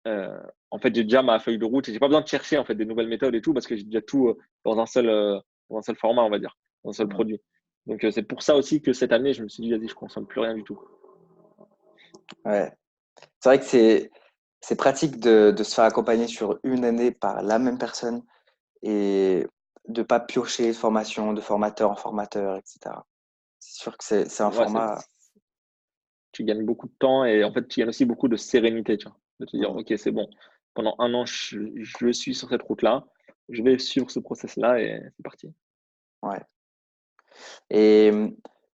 euh, en fait, j'ai déjà ma feuille de route et j'ai pas besoin de chercher en fait des nouvelles méthodes et tout parce que j'ai déjà tout dans un seul format, on va dire, dans un seul Mm. produit. Donc, c'est pour ça aussi que cette année, je me suis dit, vas-y, je consomme plus rien du tout. Ouais. C'est vrai que c'est pratique de se faire accompagner sur une année par la même personne et de pas piocher de formation, de formateur en formateur, etc. C'est sûr que c'est un Ouais, format. tu gagnes beaucoup de temps et en fait, tu gagnes aussi beaucoup de sérénité, tu vois. De te dire, Mm. OK, c'est bon. Pendant un an, je suis sur cette route-là. Je vais suivre ce process-là et c'est parti. Ouais. Et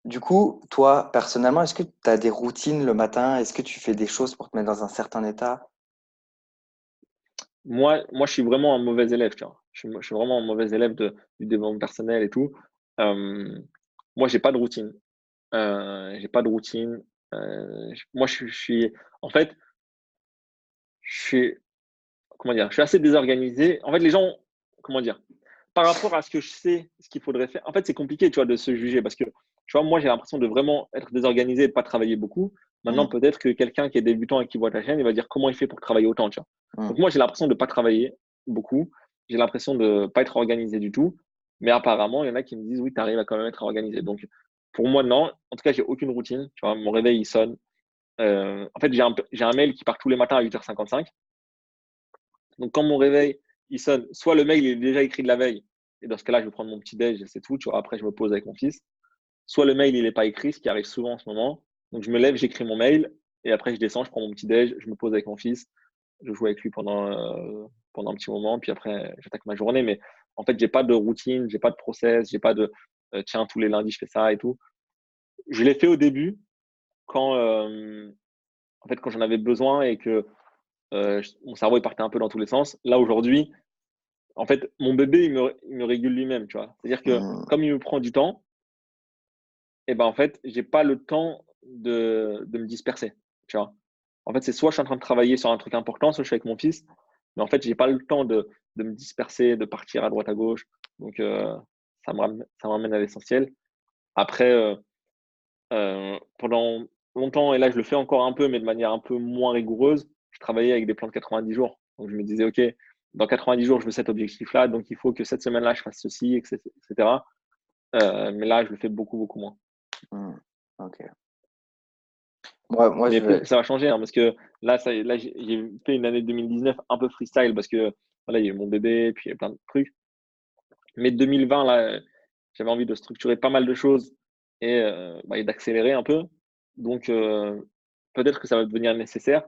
du coup, toi, personnellement, est-ce que tu as des routines le matin? Est-ce que tu fais des choses pour te mettre dans un certain état? Moi, je suis vraiment un mauvais élève, tu vois. Je suis vraiment un mauvais élève du développement personnel et tout. Euh, Moi, j'ai pas de routine. J'ai pas de routine. Moi, je suis, en fait, je suis, comment dire, je suis assez désorganisé. En fait, les gens, comment dire, par rapport à ce que je sais, ce qu'il faudrait faire, en fait, c'est compliqué, tu vois, de se juger parce que, tu vois, moi, j'ai l'impression de vraiment être désorganisé et de pas travailler beaucoup. Maintenant, Mm, peut-être que quelqu'un qui est débutant et qui voit ta chaîne, il va dire comment il fait pour travailler autant, tu vois. mm. Donc, moi, j'ai l'impression de pas travailler beaucoup. J'ai l'impression de pas être organisé du tout. Mais apparemment, il y en a qui me disent, oui, tu arrives à quand même être organisé. Donc, pour moi, non. En tout cas, j'ai aucune routine. Tu vois, mon réveil, il sonne. En fait, j'ai un mail qui part tous les matins à 8h55. Donc, quand mon réveil, il sonne, soit le mail il est déjà écrit de la veille, et dans ce cas-là, je vais prendre mon petit déj, c'est tout. Tu vois, après, je me pose avec mon fils. Soit le mail, il n'est pas écrit, ce qui arrive souvent en ce moment. Donc, je me lève, j'écris mon mail, et après, je descends, je prends mon petit déj, je me pose avec mon fils, je joue avec lui pendant un petit moment, puis après, j'attaque ma journée. Mais en fait, j'ai pas de routine, j'ai pas de process, j'ai pas de tiens, tous les lundis, je fais ça et tout. Je l'ai fait au début, quand, en fait, quand j'en avais besoin et que mon cerveau il partait un peu dans tous les sens. Là, aujourd'hui, en fait, mon bébé, il me régule lui-même, tu vois. C'est-à-dire que Mm. comme il me prend du temps, et ben en fait, j'ai pas le temps de me disperser, tu vois. En fait, c'est soit je suis en train de travailler sur un truc important, soit je suis avec mon fils, mais en fait, j'ai pas le temps de me disperser, de partir à droite à gauche. Donc, ça me ramène à l'essentiel. Après, pendant longtemps, et là, je le fais encore un peu, mais de manière un peu moins rigoureuse, je travaillais avec des plans de 90 jours. Donc, je me disais, OK, dans 90 jours, je veux cet objectif-là, donc il faut que cette semaine-là, je fasse ceci, etc. Mais là, je le fais beaucoup, beaucoup moins. Mm. Ok. Moi, Mais je peut-être vais. que ça va changer, hein, parce que là j'ai fait une année 2019 un peu freestyle, parce que voilà, il y a eu mon bébé, puis il y a plein de trucs. Mais 2020, là, j'avais envie de structurer pas mal de choses et d'accélérer un peu. Donc, peut-être que ça va devenir nécessaire,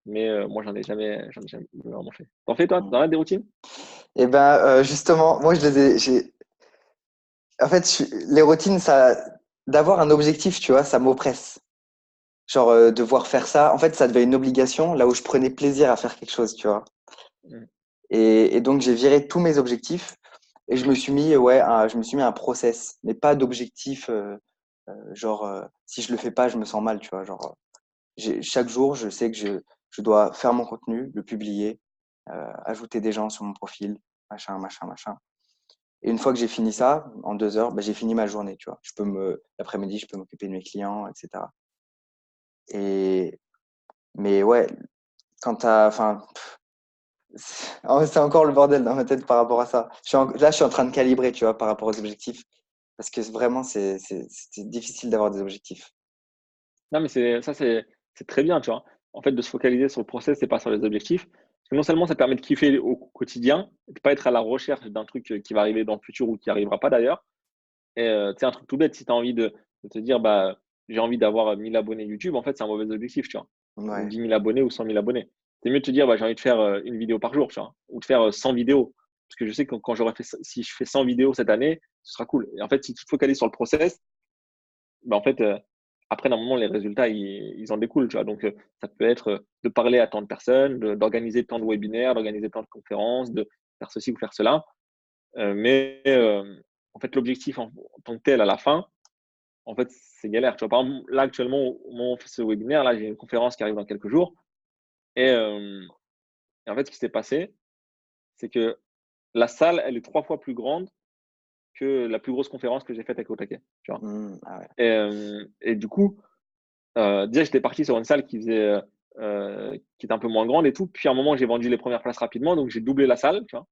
mais moi, j'en ai jamais vraiment fait. T'en fais, toi? Mm. T'en as des routines? Eh ben, justement, moi, je les ai. En fait, les routines, d'avoir un objectif, tu vois, ça m'oppresse. Genre, devoir faire ça. En fait, ça devait une obligation, là où je prenais plaisir à faire quelque chose, tu vois. Mm. Et donc, j'ai viré tous mes objectifs et je me suis mis, je me suis mis un process, mais pas d'objectif, genre, si je le fais pas, je me sens mal, tu vois. Genre, chaque jour, je sais que je dois faire mon contenu, le publier, ajouter des gens sur mon profil, machin, machin, machin. Et une fois que j'ai fini ça, en 2 heures, bah, j'ai fini ma journée, tu vois. L'après-midi, je peux m'occuper de mes clients, etc. Et, mais ouais, enfin, c'est encore le bordel dans ma tête par rapport à ça. Là, je suis en train de calibrer, tu vois, par rapport aux objectifs. Parce que vraiment, c'est difficile d'avoir des objectifs. Non, mais c'est très bien, tu vois. En fait, de se focaliser sur le process et pas sur les objectifs. Parce que non seulement ça permet de kiffer au quotidien, et de pas être à la recherche d'un truc qui va arriver dans le futur ou qui arrivera pas d'ailleurs. Et tu sais, un truc tout bête, si tu as envie de te dire, bah, j'ai envie d'avoir 1000 abonnés YouTube, en fait, c'est un mauvais objectif, tu vois. Ou Ouais. 10 000 abonnés ou 100 000 abonnés. C'est mieux de te dire, bah, j'ai envie de faire une vidéo par jour, tu vois. Ou de faire 100 vidéos. Parce que je sais que quand j'aurai fait, si je fais 100 vidéos cette année, ce sera cool. Et en fait, si tu te focalises sur le process, bah, en fait, après, normalement, les résultats, ils en découlent, tu vois. Donc, ça peut être de parler à tant de personnes, d'organiser tant de webinaires, d'organiser tant de conférences, de faire ceci ou faire cela. Mais en fait, l'objectif en tant que tel à la fin, en fait, c'est galère. Tu vois, par exemple, là, actuellement, au moment où on fait ce webinaire, là, j'ai une conférence qui arrive dans quelques jours. Et, en fait, ce qui s'est passé, c'est que la salle, elle est 3 fois plus grande que la plus grosse conférence que j'ai faite avec Otake. Tu vois. Ah ouais. Et du coup, déjà, j'étais parti sur une salle qui faisait qui était un peu moins grande et tout. Puis à un moment, j'ai vendu les premières places rapidement, donc j'ai doublé la salle, tu vois.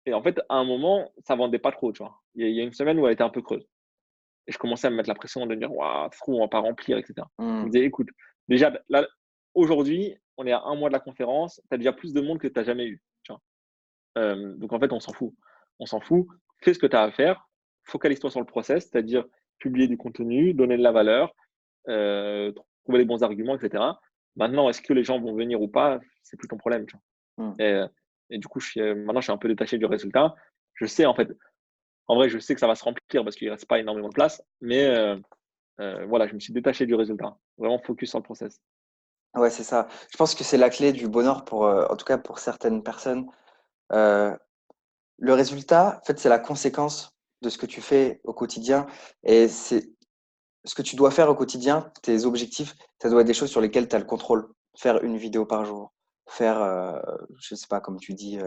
Et en fait, à un moment, ça vendait pas trop, tu vois. Il y a une semaine où elle était un peu creuse. Et je commençais à me mettre la pression de dire, waouh, ça se trouve, on va pas remplir, etc. Je me Mmh. disais, écoute, déjà, là, aujourd'hui, on est à un mois de la conférence, tu as déjà plus de monde que tu n'as jamais eu, tu vois. Donc en fait, on s'en fout. On s'en fout. Fais ce que tu as à faire. Focalise-toi sur le process, c'est-à-dire publier du contenu, donner de la valeur, euh, trouver les bons arguments, etc. Maintenant, est-ce que les gens vont venir ou pas, c'est plus ton problème, tu vois. Mmh. Et, et du coup, maintenant, je suis un peu détaché du résultat. Je sais, en fait, en vrai, je sais que ça va se remplir parce qu'il ne reste pas énormément de place, mais voilà, je me suis détaché du résultat. Vraiment focus sur le process. Ouais, c'est ça. Je pense que c'est la clé du bonheur pour, en tout cas pour certaines personnes. Heu, le résultat, en fait, c'est la conséquence de ce que tu fais au quotidien et c'est ce que tu dois faire au quotidien, tes objectifs, ça doit être des choses sur lesquelles tu as le contrôle. Faire une vidéo par jour, faire, je sais pas, comme tu dis,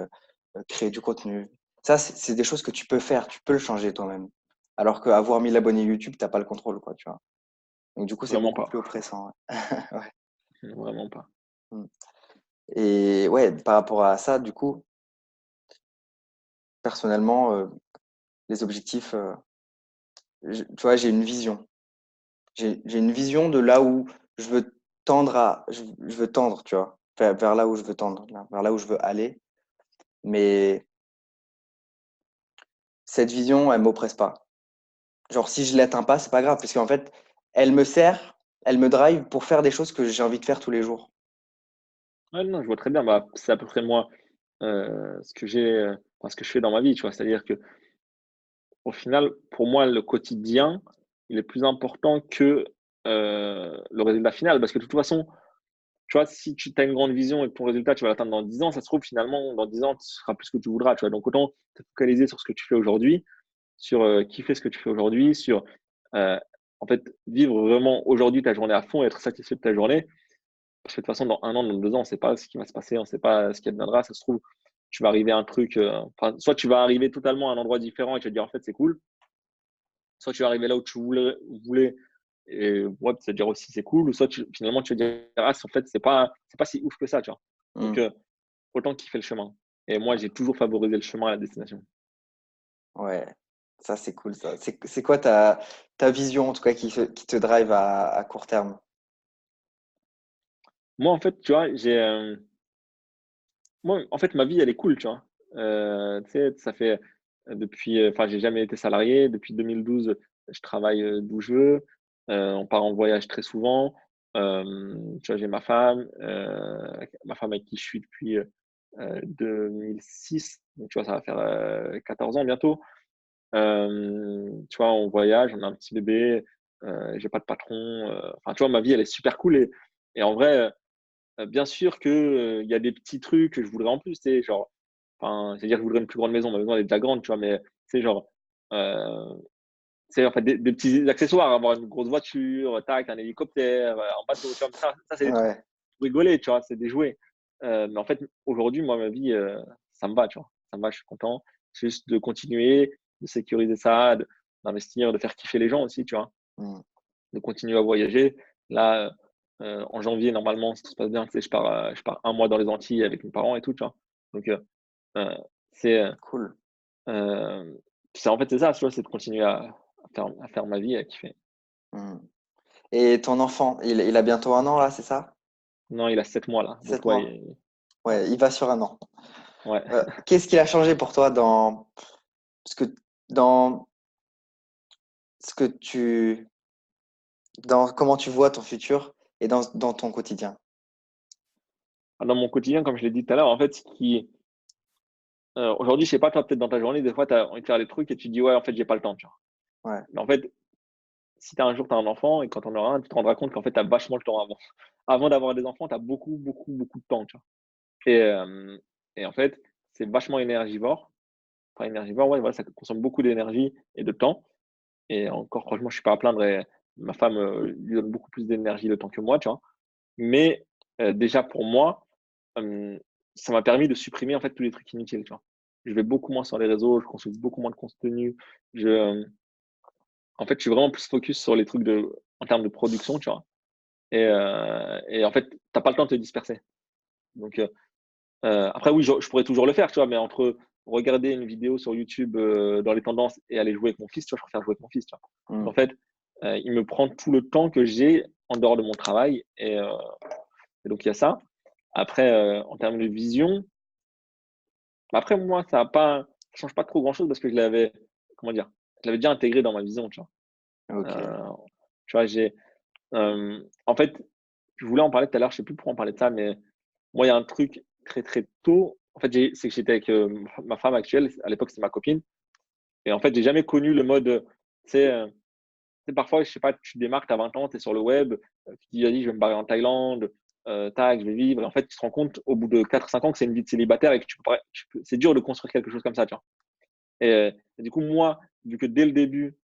créer du contenu. Ça, c'est des choses que tu peux faire, tu peux le changer toi-même. Alors qu'avoir 1000 abonnés YouTube, tu as pas le contrôle, quoi, tu vois? Donc du coup, c'est Vraiment beaucoup pas. plus oppressant, ouais. Ouais. Vraiment pas. Mmh. Et ouais, par rapport à ça, du coup, personnellement, les objectifs, tu vois, j'ai une vision. J'ai une vision de là où je veux je veux tendre, tu vois? Vers là où je veux tendre, vers là où je veux aller. Mais cette vision, elle m'oppresse pas. Genre si je l'atteins pas, c'est pas grave parce qu'en fait, elle me sert, elle me drive pour faire des choses que j'ai envie de faire tous les jours. Ouais, non, je vois très bien. Bah, c'est à peu près moi, ce que enfin, ce que je fais dans ma vie, tu vois. C'est-à-dire que au final, pour moi, le quotidien, il est plus important que le résultat final. Parce que de toute façon, tu vois, si tu as une grande vision et que ton résultat, tu vas l'atteindre dans 10 ans, ça se trouve, finalement, dans 10 ans, tu seras plus ce que tu voudras, tu vois. Donc, autant te focaliser sur ce que tu fais aujourd'hui, sur kiffer ce que tu fais aujourd'hui, sur en fait vivre vraiment aujourd'hui ta journée à fond et être satisfait de ta journée. Parce que de toute façon, dans un an, dans 2 ans, on ne sait pas ce qui va se passer, on ne sait pas ce qui adviendra. Ça se trouve, tu vas arriver à un truc, enfin, soit tu vas arriver totalement à un endroit différent et tu vas te dire en fait c'est cool, soit tu vas arriver là où tu voulais et ouais, te dire aussi c'est cool, ou soit finalement tu vas dire ah, en fait c'est pas si ouf que ça, tu vois. Donc Mmh. autant kiffer le chemin. Et moi, j'ai toujours favorisé le chemin à la destination. Ouais, ça c'est cool ça. C'est quoi ta vision en tout cas qui te drive à court terme? Moi, en fait, tu vois, moi, en fait, ma vie, elle est cool, tu vois? Tu sais, ça fait, depuis, enfin, j'ai jamais été salarié. Depuis 2012, je travaille, d'où je veux. On part en voyage très souvent. Tu vois, j'ai ma femme avec qui je suis depuis, 2006. Donc tu vois, ça va faire, 14 ans bientôt. Tu vois, on voyage, on a un petit bébé, j'ai pas de patron, enfin, tu vois, ma vie, elle est super cool et en vrai, bien sûr que, il y a des petits trucs que je voudrais en plus, tu sais, genre, enfin, c'est-à-dire que je voudrais une plus grande maison. Ma maison, elle est déjà grande, tu vois? Mais, tu sais, genre, heu, tu sais, en fait, des petits accessoires, avoir une grosse voiture, tac, un hélicoptère, un bateau, tu vois? Mais ça, c'est des trucs Ouais. pour rigoler, tu vois? C'est des jouets. Mais en fait, aujourd'hui, moi, ma vie, ça me va, tu vois? Ça me va, je suis content. C'est juste de continuer, de sécuriser ça, d'investir, de faire kiffer les gens aussi, tu vois? Mmh. De continuer à voyager. Là, en janvier, normalement, si tout se passe bien, tu sais, je pars un mois dans les Antilles avec mes parents et tout, tu vois? Donc, heu, c'est, Cool. c'est en fait, c'est ça, tu vois? C'est de continuer à faire ma vie et à kiffer. Mmh. Et ton enfant, il a bientôt 1 an là, c'est ça? Non, il a 7 mois là, donc 7 ouais, mois? Ouais, il va sur 1 an. ouais. Qu'est-ce qui a changé pour toi dans ce que dans ce que tu dans comment tu vois ton futur et dans ton quotidien? Dans mon quotidien, comme je l'ai dit tout à l'heure, en fait, aujourd'hui, je sais pas, toi, peut-être dans ta journée, des fois, tu as envie de faire des trucs et tu te dis: «Ouais, en fait, j'ai pas le temps», tu vois? Ouais. Mais en fait, si tu un jour tu as un enfant et quand tu en auras un, tu te rendras compte qu'en fait, tu as vachement le temps avant. Avant d'avoir des enfants, tu as beaucoup, beaucoup, beaucoup de temps, tu vois? Et et en fait, c'est vachement énergivore. Enfin énergivore, ouais, voilà, ça consomme beaucoup d'énergie et de temps et encore franchement, je suis pas à plaindre et ma femme, lui donne beaucoup plus d'énergie, de temps que moi, tu vois? Mais déjà pour moi, hem, ça m'a permis de supprimer, en fait, tous les trucs inutiles, tu vois? Je vais beaucoup moins sur les réseaux, je consulte beaucoup moins de contenu. En fait, je suis vraiment plus focus sur les trucs en termes de production, tu vois? Et en fait, tu as pas le temps de te disperser. Donc, après oui, je pourrais toujours le faire, tu vois? Mais entre regarder une vidéo sur YouTube, dans les tendances et aller jouer avec mon fils, tu vois? Je préfère jouer avec mon fils, tu vois? Donc Mmh. en fait, il me prend tout le temps que j'ai en dehors de mon travail et donc il y a ça. Après, en termes de vision, bah, après moi, ça change pas trop grand chose parce que je l'avais, comment dire? Je l'avais déjà intégré dans ma vision, tu vois? OK. Heu, tu vois? En fait, je voulais en parler tout à l'heure, je sais plus pourquoi on parlait de ça, mais moi, il y a un truc très, très tôt, en fait, c'est que j'étais avec, ma femme actuelle, à l'époque, c'était ma copine et en fait, j'ai jamais connu le mode, tu sais, parfois, je sais pas, tu démarres, tu as 20 ans, tu es sur le web, tu te dis: «Vas-y, je vais me barrer en Thaïlande, tac, je vais vivre» et en fait, tu te rends compte au bout de 4 5 ans que c'est une vie de célibataire et que tu peux c'est dur de construire quelque chose comme ça, tu vois? Et du coup, moi, vu que dès le début,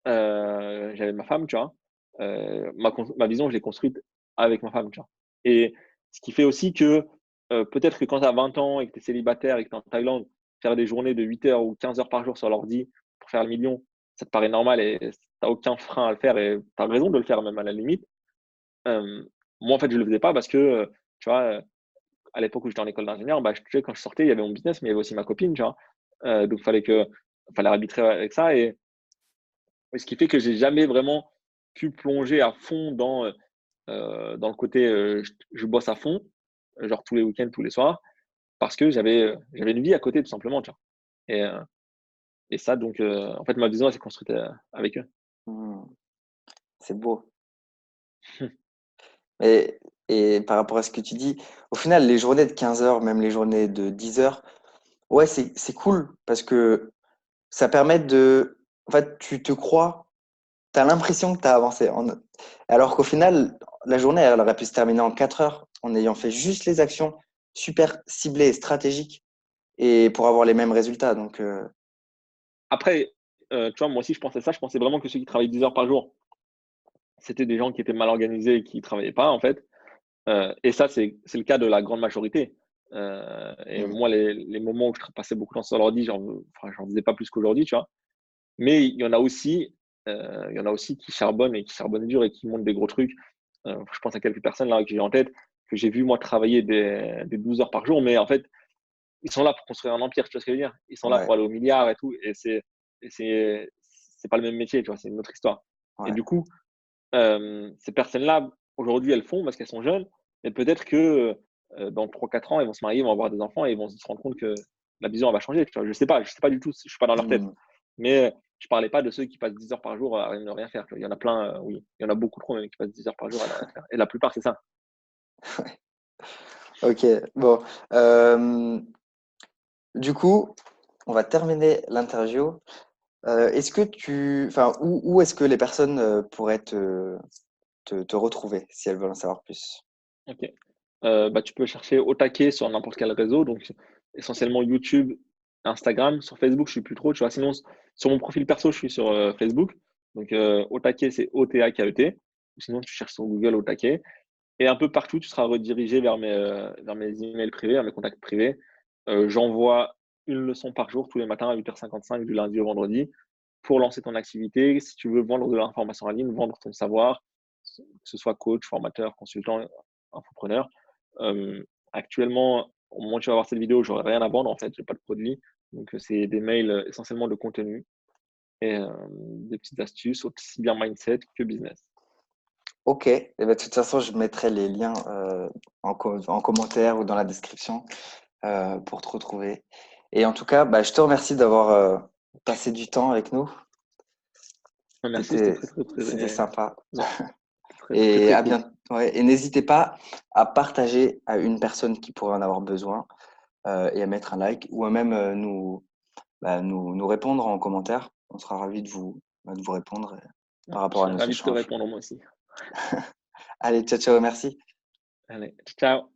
j'avais ma femme, tu vois? Ma vision, je l'ai construite avec ma femme, tu vois? Et ce qui fait aussi que, peut-être que quand tu as 20 ans et que tu es célibataire et que tu es en Thaïlande, faire des journées de 8 heures ou 15 heures par jour sur l'ordi pour faire le million, ça te paraît normal et tu as aucun frein à le faire et tu as raison de le faire même à la limite. Moi, en fait, je le faisais pas parce que, tu vois, à l'époque où j'étais en école d'ingénieur, bah, tu sais, quand je sortais, il y avait mon business, mais il y avait aussi ma copine, tu vois? Donc fallait arbitrer avec ça et ce qui fait que j'ai jamais vraiment pu plonger à fond dans le côté, je bosse à fond, genre tous les week-ends, tous les soirs, parce que j'avais une vie à côté tout simplement, tu vois? Et ça donc en fait, ma vision, elle s'est construite, avec eux. Mmh. C'est beau. Et et par rapport à ce que tu dis, au final, les journées de 15 heures, même les journées de 10 heures, ouais, c'est cool parce que ça permet de en fait, tu te crois, tu as l'impression que tu as avancé alors qu'au final, la journée, elle aurait pu se terminer en 4 heures en ayant fait juste les actions super ciblées et stratégiques et pour avoir les mêmes résultats donc Après, tu vois, moi aussi, je pensais ça, je pensais vraiment que ceux qui travaillent 10 heures par jour, c'était des gens qui étaient mal organisés et qui travaillaient pas, en fait. Et ça, c'est le cas de la grande majorité. Et mmh, moi, les moments où je passais beaucoup de temps sur l'ordi, j'en faisais pas plus qu'aujourd'hui, tu vois? Mais il y en a aussi qui charbonnent et qui charbonnent dur et qui montent des gros trucs. Je pense à quelques personnes là que j'ai en tête, que j'ai vu moi travailler des 12 heures par jour, mais en fait, ils sont là pour construire un empire, tu vois ce que je veux dire? Ils sont là ouais, pour aller aux milliards et tout, et c'est pas le même métier, tu vois? C'est une autre histoire. Et ouais. du coup, ces personnes-là, aujourd'hui, elles font parce qu'elles sont jeunes, mais peut-être que, dans 3 4 ans, elles vont se marier, ils vont avoir des enfants et ils vont se rendre compte que la vision, elle va changer, tu vois? Je sais pas du tout, je suis pas dans leur tête. Mmh. Mais, je parlais pas de ceux qui passent 10 heures par jour à ne rien faire, tu vois? Il y en a plein, oui, il y en a beaucoup trop même qui passent 10 heures par jour à ne rien faire et la plupart, c'est ça. OK, bon, du coup, on va terminer l'interview. Est-ce que où est-ce que les personnes, pourraient te retrouver si elles veulent en savoir plus? OK. Bah, tu peux chercher au taquet sur n'importe quel réseau, donc essentiellement YouTube, Instagram. Sur Facebook, je suis plus trop, tu vois? Sinon, sur mon profil perso, je suis sur, Facebook, donc au taquet, c'est OTAKET ou sinon tu cherches sur Google au taquet et un peu partout, tu seras redirigé vers mes emails privés, vers mes contacts privés. J'envoie une leçon par jour tous les matins à 8h55 du lundi au vendredi pour lancer ton activité. Si tu veux vendre de l'information en ligne, vendre ton savoir, que ce soit coach, formateur, consultant, infopreneur. Actuellement, au moment où tu vas voir cette vidéo, j'aurai rien à vendre en fait, j'ai pas de produit. Donc, c'est des mails, essentiellement de contenu et des petites astuces, aussi bien mindset que business. OK et bah, de toute façon, je mettrai les liens, en commentaire ou dans la description, pour te retrouver et en tout cas, bah, je te remercie d'avoir, passé du temps avec nous. Merci, c'était C'était très, très, c'était très sympa ouais, très, très, et très à cool. bien ouais et n'hésitez pas à partager à une personne qui pourrait en avoir besoin, et à mettre un like ou à même, nous répondre en commentaire. On sera ravis de vous répondre, Ouais, par je rapport à serais nos ravi de te échanges. répondre moi aussi. Allez, ciao, ciao, merci. Allez, ciao.